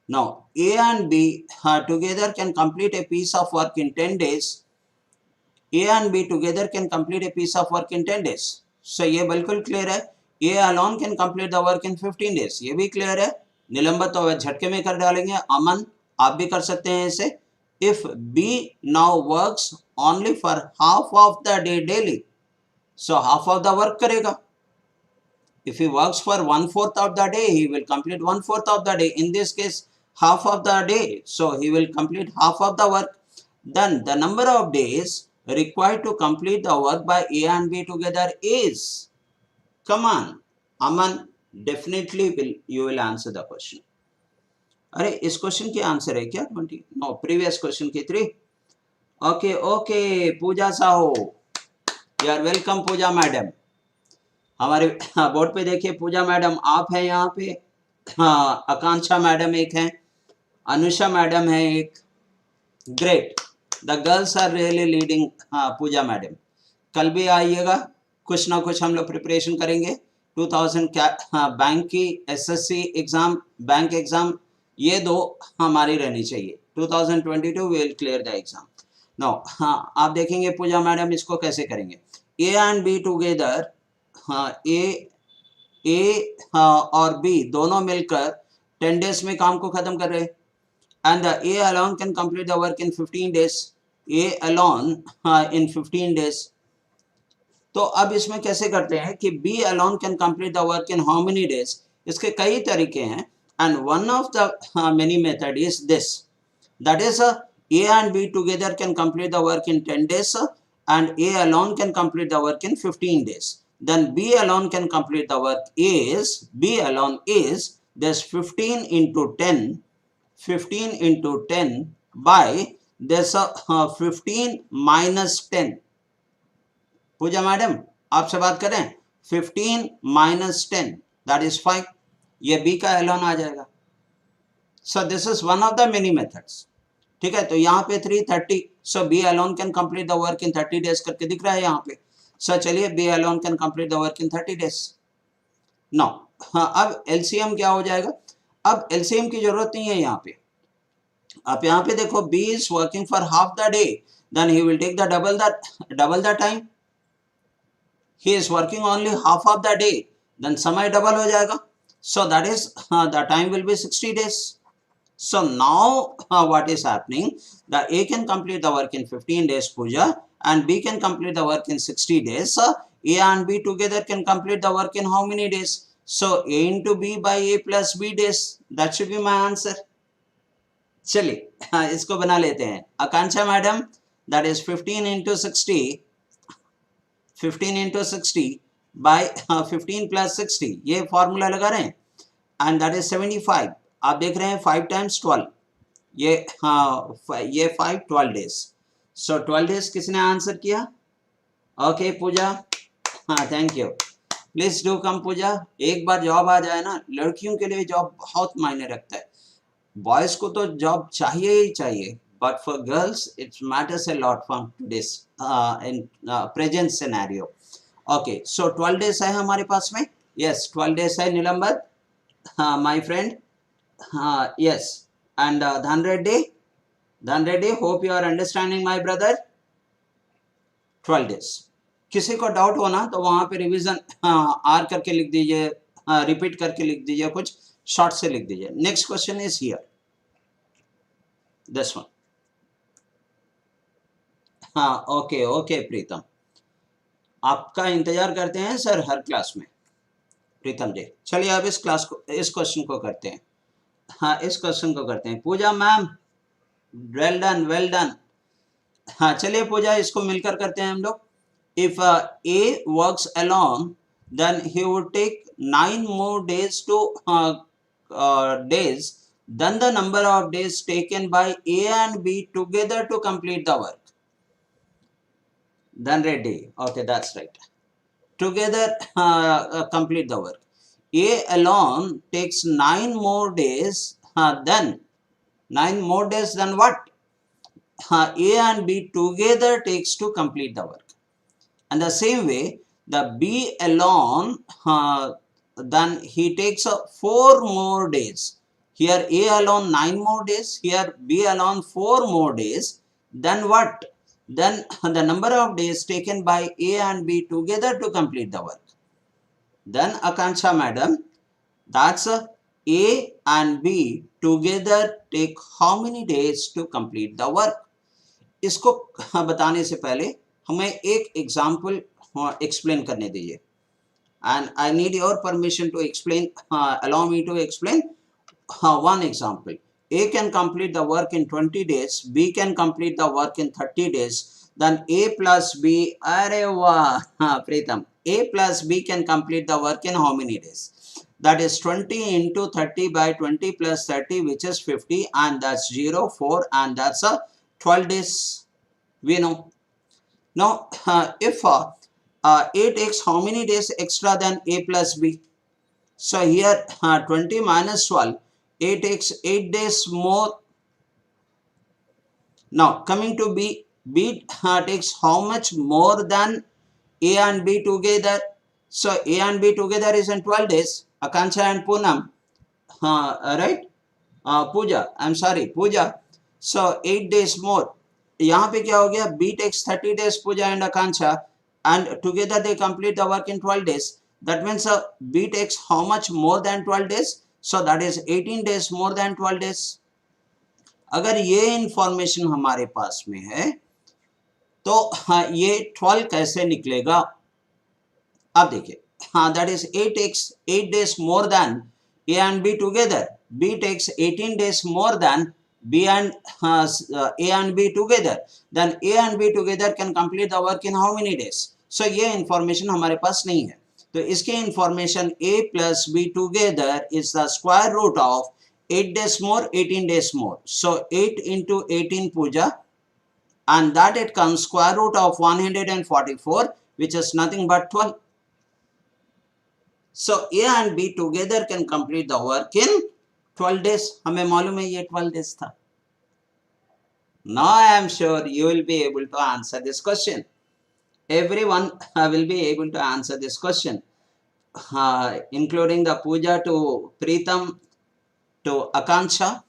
Speaker 1: Now A and B together can complete a piece of work in 10 days. A and B together can complete a piece of work in 10 days. So ये बिल्कुल clear है। A alone can complete the work in 15 days. ये भी clear है। निलंबर तो झटके में कर डालेंगे। अमन आप भी कर सकते हैं इसे। If B now works only for half of the day daily, so half of the work करेगा। If he works for 1/4 of the day, he will complete 1/4 of the day. In this case, half of the day, so he will complete half of the work. Then the number of days required to complete the work by A and B together is, come on, Aman, definitely you will answer the question. अरे इस question की answer है क्या 20? No, previous question की 3। Okay Pooja Sahu, you are welcome Pooja madam. हमारे board पे देखिए पूजा madam आप हैं यहाँ पे, हाँ आकांक्षा मैडम एक हैं, अनुषा मैडम है एक। Great, the girls are really leading. हाँ पूजा मैडम कल भी आइएगा, कुछ ना कुछ हम लोग प्रिपरेशन करेंगे। 2000 बैंक की एसएससी एग्जाम, बैंक एग्जाम, ये दो हमारी रहनी चाहिए। 2022 we will clear the exam. No हाँ आप देखेंगे पूजा मैडम इसको कैसे करेंगे। A and B together, A और बी दोनों मिलकर 10 डेज में काम को खत्म कर रहे हैं, and the A alone can complete the work in 15 days. A alone in 15 days. तो अब इसमें कैसे करते हैं कि B alone can complete the work in how many days. इसके कई तरीके हैं, and one of the many method is this, that is A and B together can complete the work in 10 days and A alone can complete the work in 15 days. Then B alone can complete the work is, B alone is this 15 into 10, 15 into 10 by this 15 minus 10. Puja madam आपसे बात करें, 15 minus 10 that is 5, ये B का alone आ जाएगा। So this is one of the many methods. ठीक है, तो यहाँ पे 330, so B alone can complete the work in 30 days करके दिख रहा है यहाँ पे। सो चलिए B alone can complete the work in 30 days. No हाँ अब एलसीएम क्या हो जाएगा। अब एलसीएम की जरूरत नहीं है यहाँ पे। आप यहाँ पे देखो B is working for half the day, then he will take the double the time. He is working only half of the day, then समय डबल हो जाएगा। So that is the time will be 60 days. So now what is happening, the A can complete the work in 15 days, Pooja, and B can complete the work in 60 days. A and B together can complete the work in how many days? So A into B by A plus B days. That should be my answer. चलिए इसको बना लेते हैं। आकांक्षा madam, that is 15 into 60, 15 into 60 by 15 plus 60, ये formula लगा रहे हैं, and that is 75. आप देख रहे हैं 5 times 12, ये हाँ ये 5 12 days. सो 12 days किसने आंसर किया। ओके पूजा, हाँ thank you, please do come Pooja. एक बार जॉब आ जाए ना, लड़कियों के लिए जॉब बहुत मायने रखता है, बॉयज को तो जॉब चाहिए ही चाहिए, but for girls it matters a lot from today's in present scenario. Okay so 12 days है हमारे पास में। यस 12 days है निलंबर, हाँ my friend, yes, and Dhan Reddy, hope you are understanding my brother. 12 days. किसी को doubt हो ना तो वहां पे रिवीजन आर करके लिख दीजिए, रिपीट करके लिख दीजिए, कुछ शॉर्ट से लिख दीजिए. Next question is here, this one. हाँ, ओके ओके प्रीतम, आपका इंतजार करते हैं सर हर क्लास में. प्रीतम जी, चलिए अब इस क्वेश्चन को करते हैं. हाँ, इस क्वेश्चन को करते हैं. Pooja ma'am, well done well done. हाँ, चलिए पूजा, इसको मिलकर करते हैं हम लोग. If A works alone then he would take 9 more days to days than the number of days taken by A and B together to complete the work. Then ready. Okay, that's right. Together complete the work. A alone takes 9 more days. Then 9 more days than what? A and B together takes to complete the work. And the same way, the B alone, then he takes 4 more days. Here A alone 9 more days, here B alone 4 more days. Then what? Then the number of days taken by A and B together to complete the work. Then Akansha madam, that's A and B together take how many days to complete the work? इसको बताने से पहले हमें एक example explain करने दीजिए. And I need your permission to explain, allow me to explain one example. A can complete the work in 20 days, B can complete the work in 30 days, then A plus B, arey wah, Pritam, A plus B can complete the work in how many days? That is 20 into 30 by 20 plus 30, which is 50, and that's 0, 4, and that's 12 days. We know. Now, if A takes how many days extra than A plus B? So here 20 minus 12, A takes 8 days more. Now coming to B, B takes how much more than A and B together? So A and B together is in 12 days. Akansha and Poonam, right? Pooja, I'm sorry, Pooja. So 8 days more. यहाँ पे क्या हो गया? B takes 30 days, Pooja and Akansha, and together they complete the work in 12 days. That means B takes how much more than 12 days? So that is 18 days more than 12 days. अगर ये information हमारे पास में है तो ये 12 कैसे निकलेगा? अब देखिए, हाँ, that is A takes 8 days more than A and B together. B takes 18 days more than B and A and B together. Then A and B together can complete the work in how many days? So ये information हमारे पास नहीं है. तो इसकी information A plus B together is the square root of 8 days more, 18 days more. So 8 into 18, Pooja, and that it comes square root of 144, which is nothing but 12. So A and B together can complete the work in 12 days. हमें मालूम है ये 12 days था. Now I am sure you will be able to answer this question. Everyone will be able to answer this question, including the Pooja to Preetam to Akansha.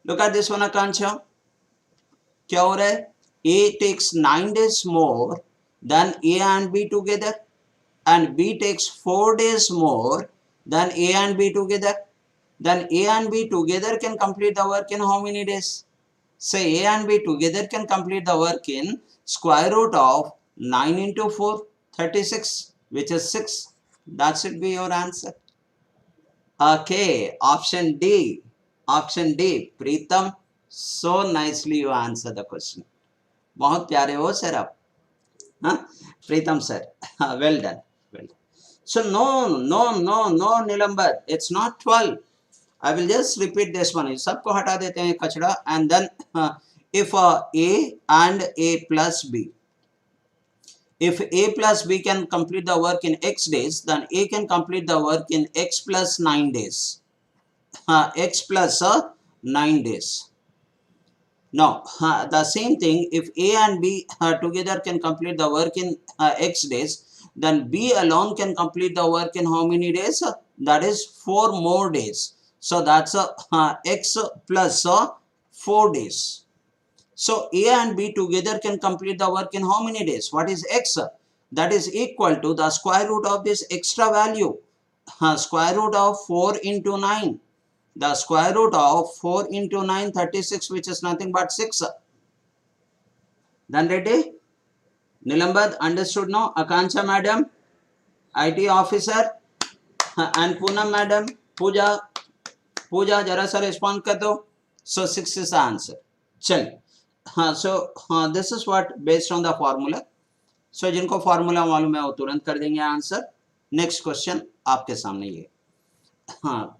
Speaker 1: Look at this one, Akansha. क्या हो रहा है? A takes 9 days more than A and B together, and B takes 4 days more than A and B together. Then A and B together can complete the work in how many days? Say A and B together can complete the work in square root of 9 into 4, 36, which is 6. That should be your answer. Okay, option D. Option D. Preetam, so nicely you answer the question. बहुत प्यारे हो sir आप. हाँ, Preetam sir. Well done. Well done. So no, Nilambar, it's not 12. I will just repeat this one. सबको हटा देते हैं कचड़ा, and then if A and A plus B. If A plus B can complete the work in X days, then A can complete the work in X plus 9 days. X plus 9 days. Now, the same thing, if A and B together can complete the work in X days, then B alone can complete the work in how many days? That is 4 more days. So that's X plus 4 days. So A and B together can complete the work in how many days? What is X? that is equal to the square root of this extra value. Square root of 4 into 9. The square root of 4 into 9, 36, which is nothing but 6. Then ready? Nilambad, understood now? Akanksha madam, IT officer, and Poonam madam, Pooja, जरा सा respond कर दो. So 6 is the answer. चलिए. So this is what based on the formula. So जिनको formula मालूम है वो तुरंत कर देंगे आंसर. नेक्स्ट क्वेश्चन आपके सामने ये. हाँ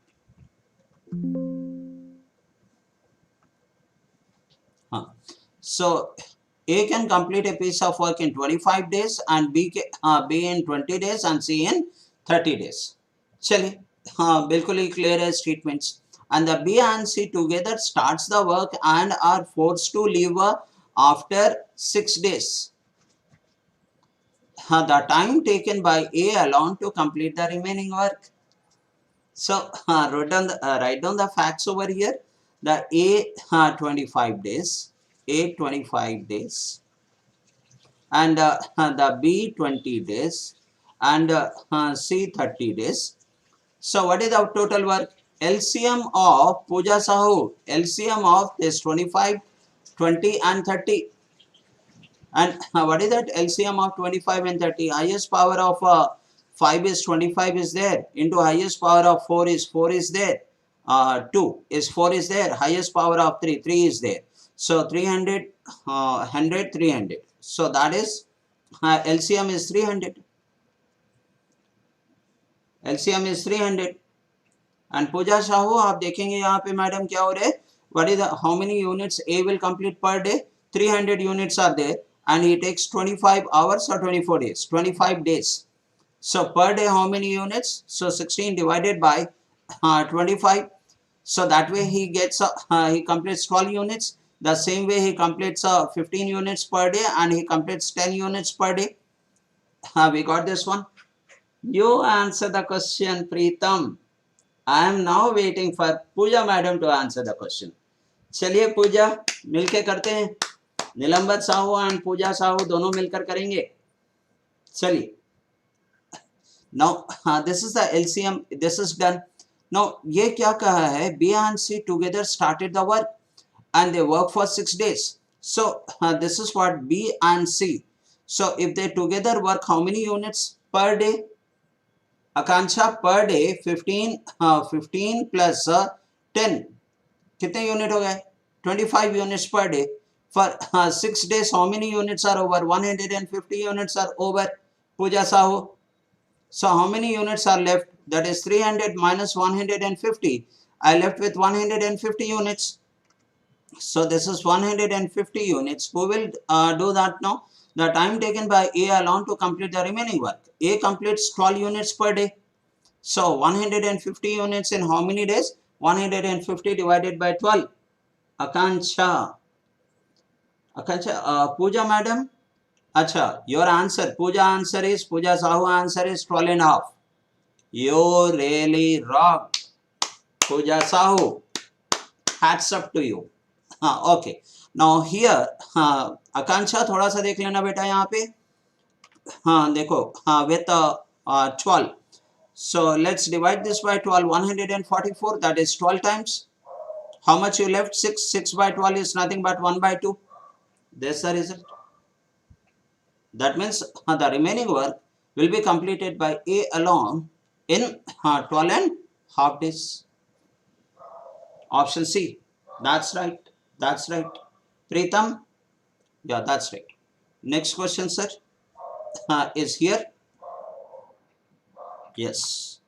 Speaker 1: हाँ. So A can complete a piece of work in 25 days and B in 20 days and C in 30 days. चलिए. हाँ बिल्कुल ही क्लियर है statements. And the B and C together starts the work and are forced to leave after 6 days. The time taken by A alone to complete the remaining work. So write down the facts over here. The A 25 days, A 25 days, and the B 20 days, and C 30 days. So what is the total work? LCM of Pooja Sahu, LCM of this 25, 20 and 30. And what is that LCM of 25 and 30? Highest power of 5 is 25 is there. Into highest power of 4 is there. 2 is 4 is there. Highest power of 3 is there. So 300, 100, 300. So that is LCM is 300. LCM is 300. And Pooja Sahu, आप देखेंगे यहाँ पे madam क्या हो रहा है? What is the how many units A will complete per day? 300 units are there, and he takes 25 hours or 24 days. 25 days. So per day how many units? So 16 divided by 25. So that way he gets he completes 12 units. The same way he completes 15 units per day, and he completes 10 units per day. We got this one. You answer the question, Preetam. I am now waiting for Pooja madam to answer the question. चलिए पूजा मिलके करते हैं. निलंबत Sahu and पूजा साहू दोनों मिलकर करेंगे. चलिए. Now this is the LCM. This is done. Now ये क्या कहा है? B and C together started the work and they work for 6 days. So this is what B and C. So if they together work how many units per day? Akanksha, per day 15 plus 10 कितने unit हो गए? 25 units per day. For 6 days how many units are over? 150 units are over. Pooja Sahu. So how many units are left? That is 300 minus 150. I left with 150 units. So this is 150 units. Who will do that now? The time taken by A alone to complete the remaining work. A completes 12 units per day. So 150 units in how many days? 150 divided by 12. Akanksha, Pooja madam. Acha, your answer, Pooja answer is, Pooja Sahu answer is 12 and a half. You really rock, Pooja Sahu. Hats up to you. Okay. Now here, Akanksha थोड़ा सा देख लेना बेटा यहाँ पे. हाँ देखो, with 12. So let's divide this by 12. 144, that is 12 times. How much you left? 6. 6 by 12 is nothing but 1 by 2. That's the result. That means the remaining work will be completed by A alone in 12 and half days. Option C. That's right. That's right. Preetam? Yeah, that's right. Next question, sir, is here. Yes.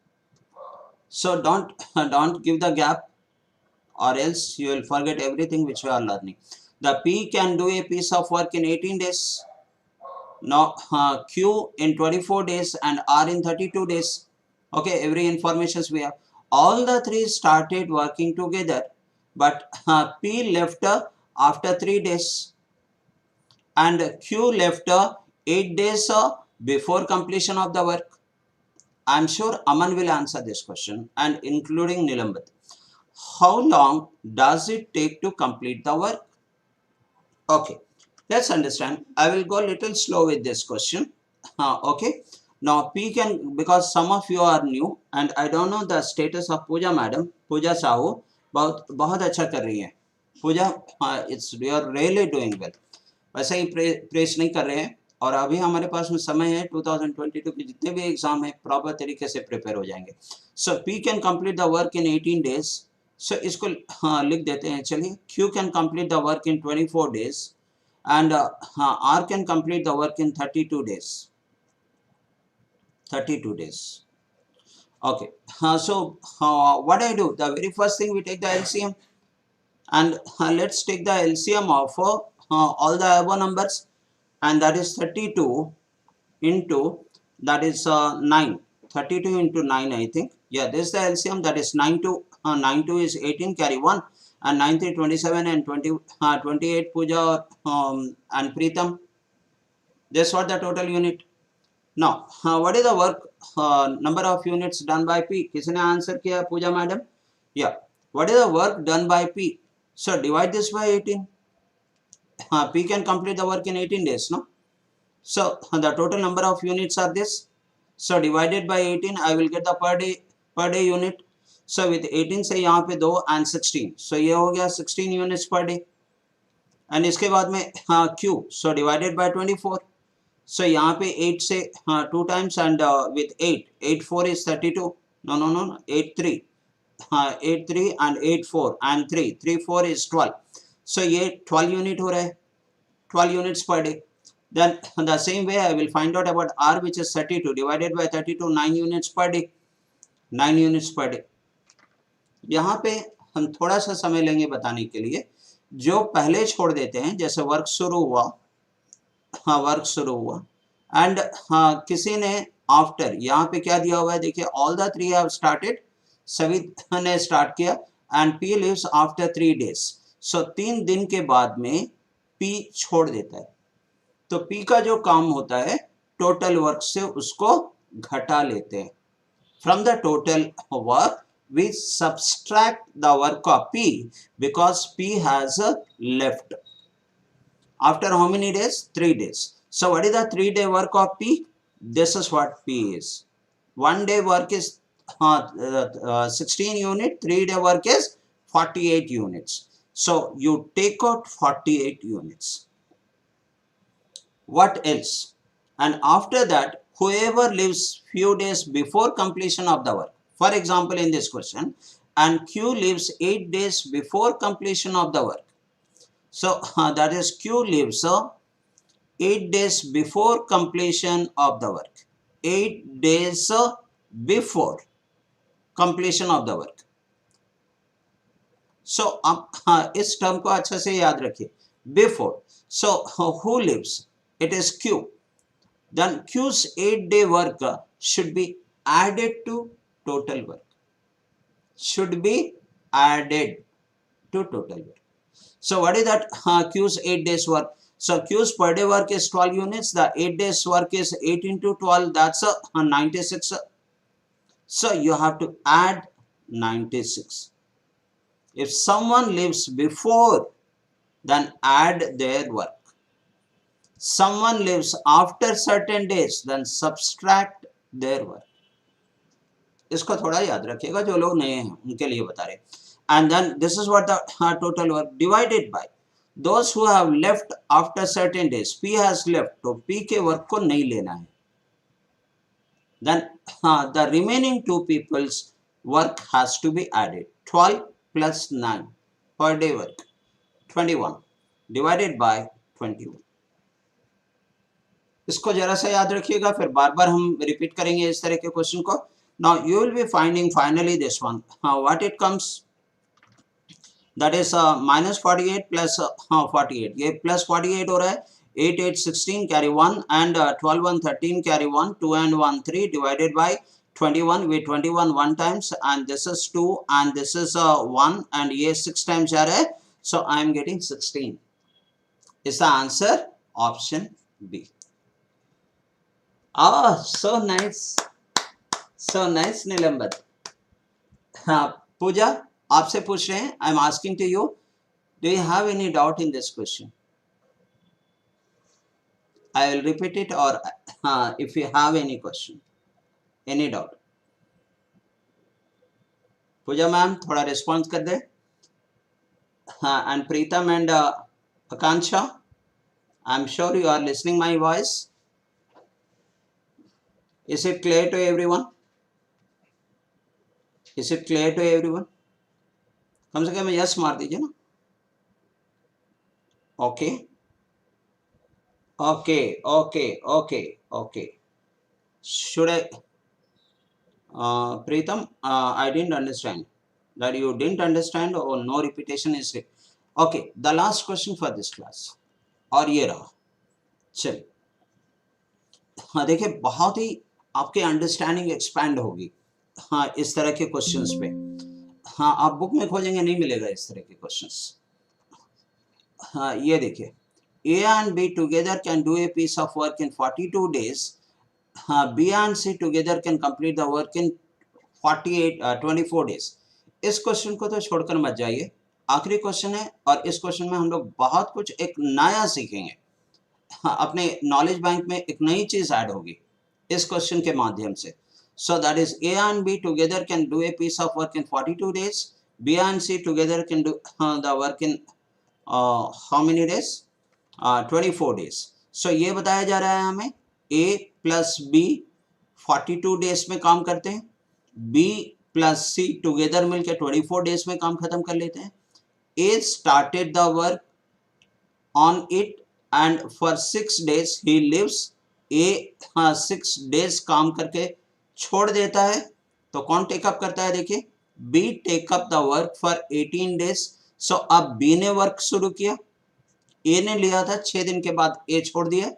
Speaker 1: So don't give the gap, or else you will forget everything which we are learning. The P can do a piece of work in 18 days. Now Q in 24 days and R in 32 days. Okay, every information we have. All the three started working together, but P left after 3 days and Q left 8 days before completion of the work. I am sure Aman will answer this question, and including Nilambat. How long does it take to complete the work? Okay, let's understand. I will go a little slow with this question. Okay. Now P can, because some of you are new and I don't know the status of Pooja madam. Pooja Sahu बहुत अच्छा कर रही हैं. पूजा, it's you are really doing well. वैसे ही press नहीं कर रहे हैं और अभी हमारे पास में समय है 2022 के जितने भी एग्जाम है प्रॉपर तरीके से प्रिपेयर हो जाएंगे. So P can complete the work in 18 days. So इसको लिख देते हैं. चलिए, Q can complete the work in 24 days and R can complete the work in 32 days. 32 days. Okay. So what I do? The very first thing we take the LCM and let's take the LCM of all the above numbers, and that is 32 into that is 9. 32 into 9, I think. Yeah, this is the LCM. That is 9 to 9 2 is 18, carry 1, and 9 3 27 and 28 Pooja and Preetham. This what the total unit. Now, what is the work number of units done by P? किसने answer किया? पूजा madam. Yeah. What is the work done by P? So divide this by 18. P can complete the work in 18 days, no? So the total number of units are this. So divided by 18, I will get the per day unit. So with 18 से यहाँ पे 2 and 16. So ये हो गया 16 units per day. And इसके बाद में Q. So divided by 24. So यहाँ पे 8 से 2 times and with 8 4 is 32. No 8 3 8 3 and 8 4 and 3 4 is 12. So ये 12 unit हो रहा है, 12 units per day. Then the same way I will find out about R, which is 32 divided by 32, 9 units per day. 9 units per day. यहाँ पे हम थोड़ा सा समय लेंगे बताने के लिए. जो पहले छोड़ देते हैं, जैसे वर्क शुरू हुआ, वर्क शुरू हुआ एंड किसी ने आफ्टर, यहाँ पे क्या दिया हुआ है देखिए, ऑल द 3 हैव स्टार्टेड, सभी ने स्टार्ट किया and P leaves after 3 days. So 3 दिन के बाद में P छोड़ देता है. तो P का जो काम होता है टोटल वर्क से उसको घटा लेते हैं. From the total work we subtract the work of P because P has left. After how many days? 3 days. So what is the 3-day work of P? This is what P is. 1 day work is 16 unit, 3-day work is 48 units. So you take out 48 units. What else? And after that, whoever lives few days before completion of the work, for example in this question, and Q lives 8 days before completion of the work. So that is Q lives 8 days before completion of the work. 8 days before completion of the work. So इस term को अच्छे से याद रखिए. Before. So who lives? It is Q. Then Q's 8-day work should be added to total work. Should be added to total work. So what is that Q's 8 days work? So Q's per day work is 12 units. The 8 days work is 8 into 12. That's 96. So you have to add 96. If someone lives before, then add their work. Someone lives after certain days, then subtract their work. इसको थोड़ा याद रखिएगा, जो लोग नए हैं उनके लिए बता रहे. And then this is what the total work divided by those who have left after certain days. P has left, तो P के वर्क को नहीं लेना है. Then the remaining 2 people's work has to be added. 12 plus 9 per day work 21 divided by 21. इसको जरा सा याद रखिएगा, फिर बार बार हम रिपीट करेंगे इस तरह के क्वेश्चन को. Now you will be finding finally this one. What it comes? That is minus 48 plus 48. ये plus 48 हो रहा है. 8 8 16 carry 1 and 12 1 13 carry 1, 2 and 1 3 divided by 21 with 21 1 times, and this is 2 and this is 1 and ये 6 times आ रहा है. So I am getting 16. Is the answer option B. Oh, so nice. So nice, Nilambar. Pooja, आपसे पूछ रहे हैं. I am asking to you. Do you have any doubt in this question? I will repeat it, or if you have any question, any doubt. Puja ma'am थोड़ा response कर दे. And Preetam and Akansha, I'm sure you are listening my voice. Is it clear to everyone? Is it clear to everyone? कम से कम yes मार दीजिए ना. Okay okay okay okay okay. Should I, Preetam, I didn't understand. That you didn't understand, or no repetition is it? Okay, the last question for this class. और ये रहा. चल, हाँ देखिए, बहुत ही आपके अंडरस्टैंडिंग एक्सपैंड होगी हाँ इस तरह के क्वेश्चंस पे. हाँ आप बुक में खोजेंगे नहीं मिलेगा इस तरह के क्वेश्चंस. हाँ ये देखिए, A and B together can do a piece of work in 42 days. B and C together can complete the work in 24 days. इस क्वेश्चन को तो छोड़कर मत जाइए, आखिरी क्वेश्चन है, और इस क्वेश्चन में हम लोग बहुत कुछ एक नया सीखेंगे. हाँ, अपने नॉलेज बैंक में एक नई चीज ऐड होगी इस क्वेश्चन के माध्यम से. So that is A and B together can do a piece of work in 42 days. B and C together can do the work in how many days? 24 days. So ये बताया जा रहा है हमें A plus B 42 days में काम करते हैं, B plus C together मिलकर 24 days में काम खत्म कर लेते हैं. A started the work on it and for 6 days he leaves. A 6 days काम करके छोड़ देता है, तो कौन टेकअप करता है? देखिए, B take up the work for 18 days. सो अब B ने वर्क शुरू किया, A ने लिया था 6 दिन के बाद A छोड़ दिया.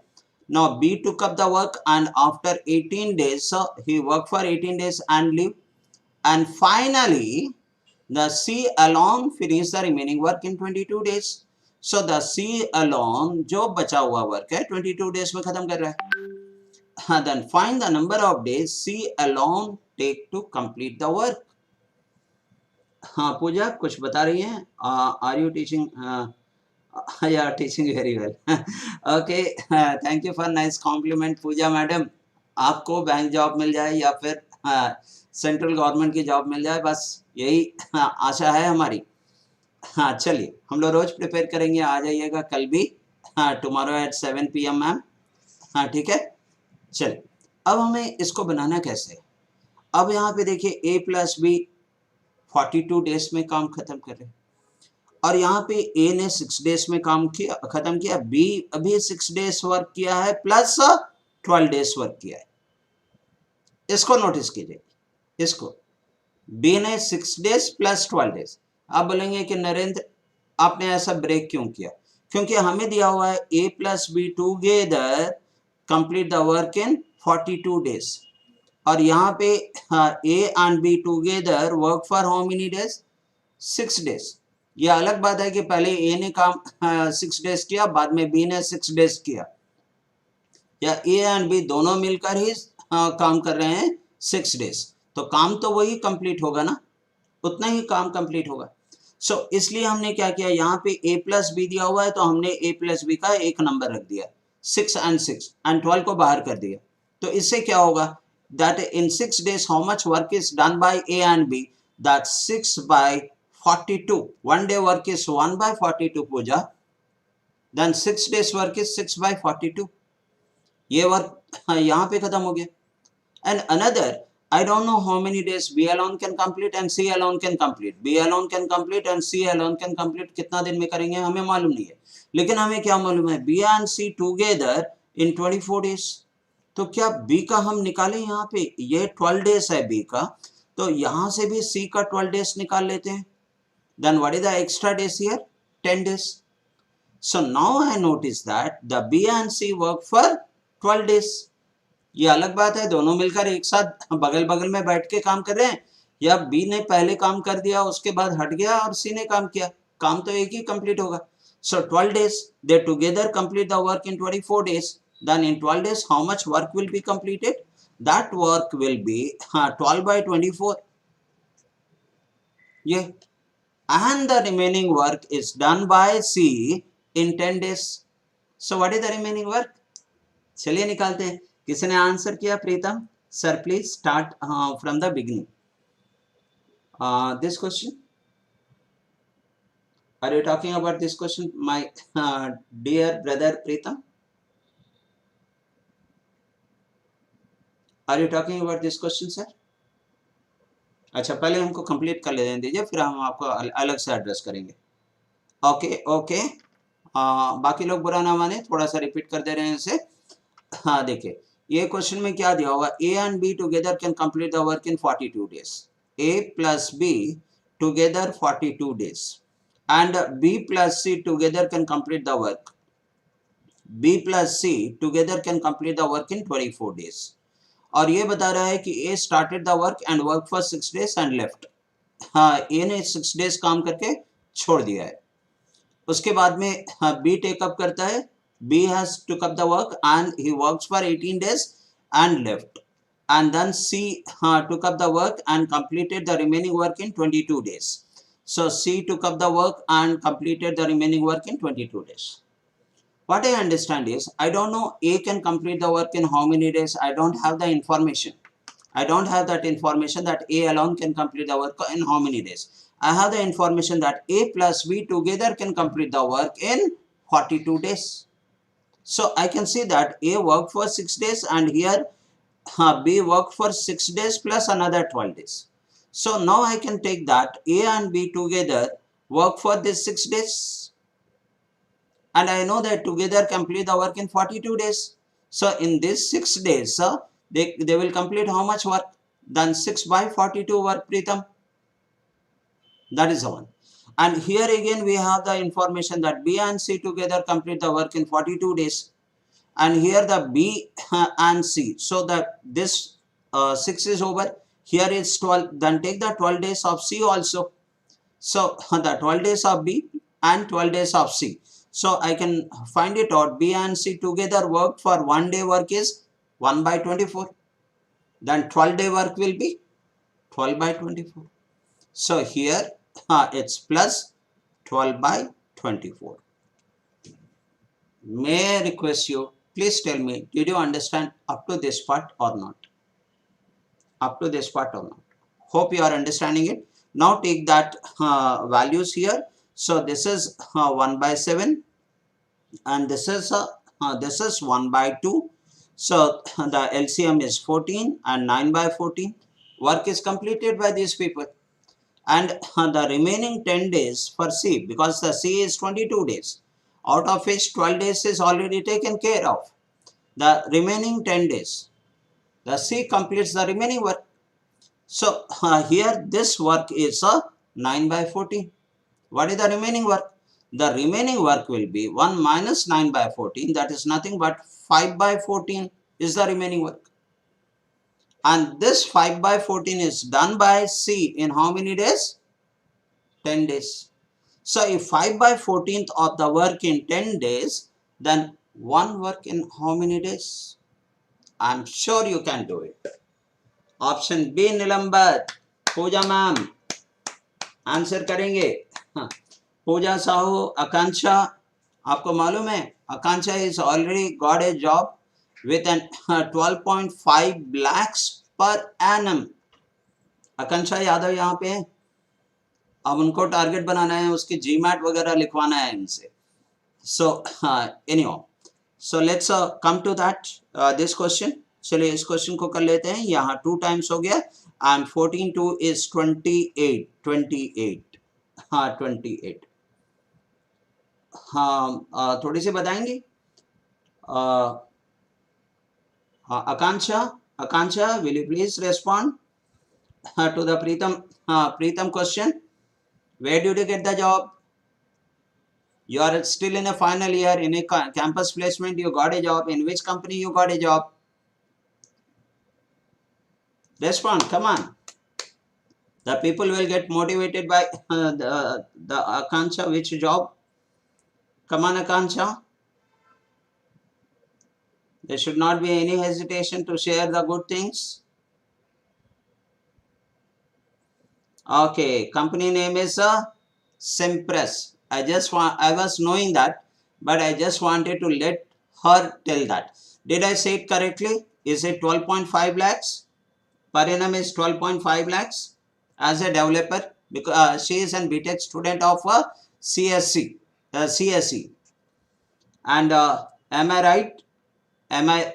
Speaker 1: Now B took up the work and after 18 days, so he worked for 18 days and leave. And finally, the C alone finished the remaining work in 22 days. So the C alone जो बचा हुआ work है 22 days में खत्म कर रहा है. Then find the number of days C alone take to complete the work. हाँ पूजा कुछ बता रही हैं. Are you teaching? You are teaching very well. Okay, thank you for nice compliment Pooja madam. आपको बैंक जॉब मिल जाए या फिर सेंट्रल गवर्नमेंट की जॉब मिल जाए, बस यही आशा है हमारी. हाँ चलिए, हम लोग रोज प्रिपेयर करेंगे, आ जाइएगा कल भी. हाँ टुमारो एट 7 PM मैम. हाँ ठीक है. चलिए, अब हमें इसको बनाना कैसे. अब यहाँ पे देखिए A plus B 42 डेज में काम खत्म कर रहे, और यहाँ पे A ने 6 डेज में काम किया खत्म किया, B अभी 6 डेज वर्क किया है प्लस 12 डेज वर्क किया है. इसको नोटिस कीजिए, इसको B ने 6 डेज प्लस 12 डेज. आप बोलेंगे कि नरेंद्र आपने ऐसा ब्रेक क्यों किया? क्योंकि हमें दिया हुआ है A plus B together complete the work in 42 days, और यहाँ पे A and B together work for how many days? 6 days. ये अलग बात है कि पहले A ने काम 6 डेज किया, बाद में B ने 6 डेज किया, या A and B दोनों मिलकर ही काम कर रहे हैं 6 डेज, तो काम तो वही कंप्लीट होगा ना, उतना ही काम कंप्लीट होगा. सो इसलिए हमने क्या किया, यहाँ पे A plus B दिया हुआ है तो हमने A plus B का एक नंबर रख दिया, 6 and 6 and 12 को बाहर कर दिया. तो इससे क्या होगा, that in 6 days how much work is done by A and B? That 6 by 42. One day work is 1 by 42 Puja. Then 6 days work is 6 by 42. ये वर्क यहाँ पे खत्म हो गया. And another, I don't know how many days B alone can complete and C alone can complete. B alone can complete and C alone can complete. कितना दिन में करेंगे हमें मालूम नहीं है, लेकिन हमें क्या मालूम है, B and C together in 24 days. तो क्या B का हम निकालें, यहाँ पे ये 12 डेज है B का, तो यहाँ से भी C का 12 डेज निकाल लेते हैं. Then what is the extra days here? 10 days. So now I notice that the B and C work for 12 days. ये अलग बात है, दोनों मिलकर एक साथ बगल बगल में बैठ के काम कर रहे हैं, या B ने पहले काम कर दिया उसके बाद हट गया और C ने काम किया, काम तो एक ही कंप्लीट होगा. So 12 days they together complete the work in 24 days. Then in 12 days how much work will be completed? That work will be 12 by 24. Yeah. And the remaining work is done by C in 10 days. So what is the remaining work? चलिए निकालते हैं। किसने answer किया? Pritam sir, please start from the beginning this question. Are you talking about this question, my dear brother Preetham? Are you talking about this question, sir? अच्छा, पहले हमको complete कर लेने दीजिए, फिर हम आपको अलग से एड्रेस करेंगे. Okay okay. बाकी लोग बुरा ना माने, थोड़ा सा रिपीट कर दे रहे हैं इसे. हाँ देखिए, ये क्वेश्चन में क्या दिया हुआ? ए and B together can complete the work in 42 days. A plus be together 42 days. And B plus C together can complete the work. B plus C together can complete the work in 24 days. और ये बता रहा है कि A started the work and worked for 6 days and left. हाँ, A ने 6 days काम करके छोड़ दिया है. उसके बाद में B take up करता है. B has took up the work and he works for 18 days and left. And then C took up the work and completed the remaining work in 22 days. So C took up the work and completed the remaining work in 22 days. What I understand is, I don't know A can complete the work in how many days. I don't have the information. I don't have that information that A alone can complete the work in how many days. I have the information that A plus B together can complete the work in 42 days. So I can see that A worked for 6 days and here B worked for 6 days plus another 12 days. So now I can take that A and B together work for this 6 days. And I know that together complete the work in 42 days. So in this 6 days, they will complete how much work? Then 6 by 42 work, Preetham. That is the one. And here again we have the information that B and C together complete the work in 42 days. And here the B and C. So that this 6 is over. Here is 12. Then take the 12 days of C also. So the 12 days of B and 12 days of C. So I can find it out. B and C together work for 1 day work is 1 by 24. Then 12 day work will be 12 by 24. So here it's plus 12 by 24. May I request you, please tell me, did you understand up to this part or not? Up to this part or not? Hope you are understanding it. Now take that values here. So this is 1 by 7 and this is 1 by 2. So the LCM is 14 and 9 by 14. Work is completed by these people. And the remaining 10 days for C, because the C is 22 days, out of which 12 days is already taken care of. The remaining 10 days, the C completes the remaining work. So here this work is 9 by 14. What is the remaining work? The remaining work will be 1 minus 9 by 14. That is nothing but 5 by 14 is the remaining work. And this 5 by 14 is done by C in how many days? 10 days. So if 5 by 14th of the work in 10 days, then one work in how many days? I'm sure you can do it. Option B, Nilambat. Pooja ma'am answer करेंगे. पूजा साहू, आकांक्षा, आपको मालूम है Akanksha is already got a job with an 12.5 lakhs per annum. Akanksha Yadav यहाँ पे है. अब उनको target बनाना है, उसकी जीमैट वगैरह लिखवाना है इनसे. So anyhow, so let's come to that this question. चलिए इस क्वेश्चन को कर लेते हैं. यहाँ 2 times हो गया and 14 2 is 28. 28. हाँ 28. हाँ थोड़ी सी बताएंगे. आकांक्षा will you please respond to the Preetham question? Where did you get the job? You are still in a final year, in a campus placement, you got a job. In which company you got a job? Respond, come on. The people will get motivated by the Akanksha. Which job? Come on, Akanksha. There should not be any hesitation to share the good things. Okay, company name is Simpress. I was knowing that, but I just wanted to let her tell that. Did I say it correctly? Is it 12.5 lakhs? Per annum is 12.5 lakhs as a developer, because she is an BTech student of CSE. And am I right? Am I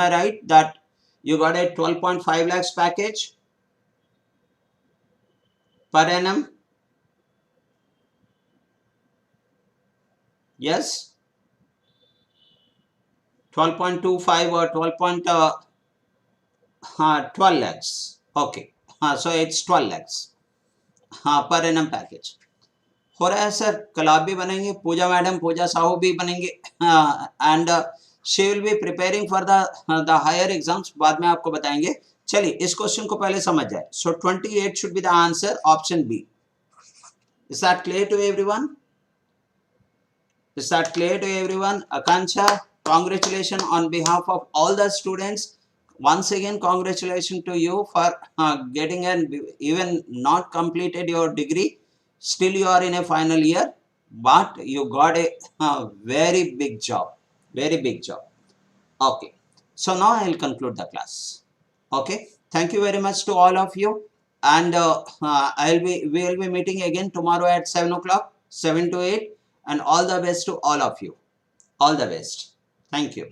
Speaker 1: right that you got a 12.5 lakhs package per annum? Yes, 12.25 or 12 lakhs. Okay, so it's 12 lakhs per annum package. हो रहा है sir, कल आप भी बनेंगे, पूजा madam, पूजा साहू भी बनेंगे, and she will be preparing for the higher exams, बाद में आपको बताएंगे. चलिए इस क्वेश्चन को पहले समझ जाए. So 28 should be the answer, option B. Is that clear to everyone? Is that clear to everyone? Akanksha, congratulations on behalf of all the students. Once again, congratulations to you for getting an even not completed your degree. Still, you are in a final year, but you got a very big job. Very big job. Okay. So now I will conclude the class. Okay. Thank you very much to all of you. And we will be meeting again tomorrow at 7 o'clock, 7 to 8. And all the best to all of you. All the best. Thank you.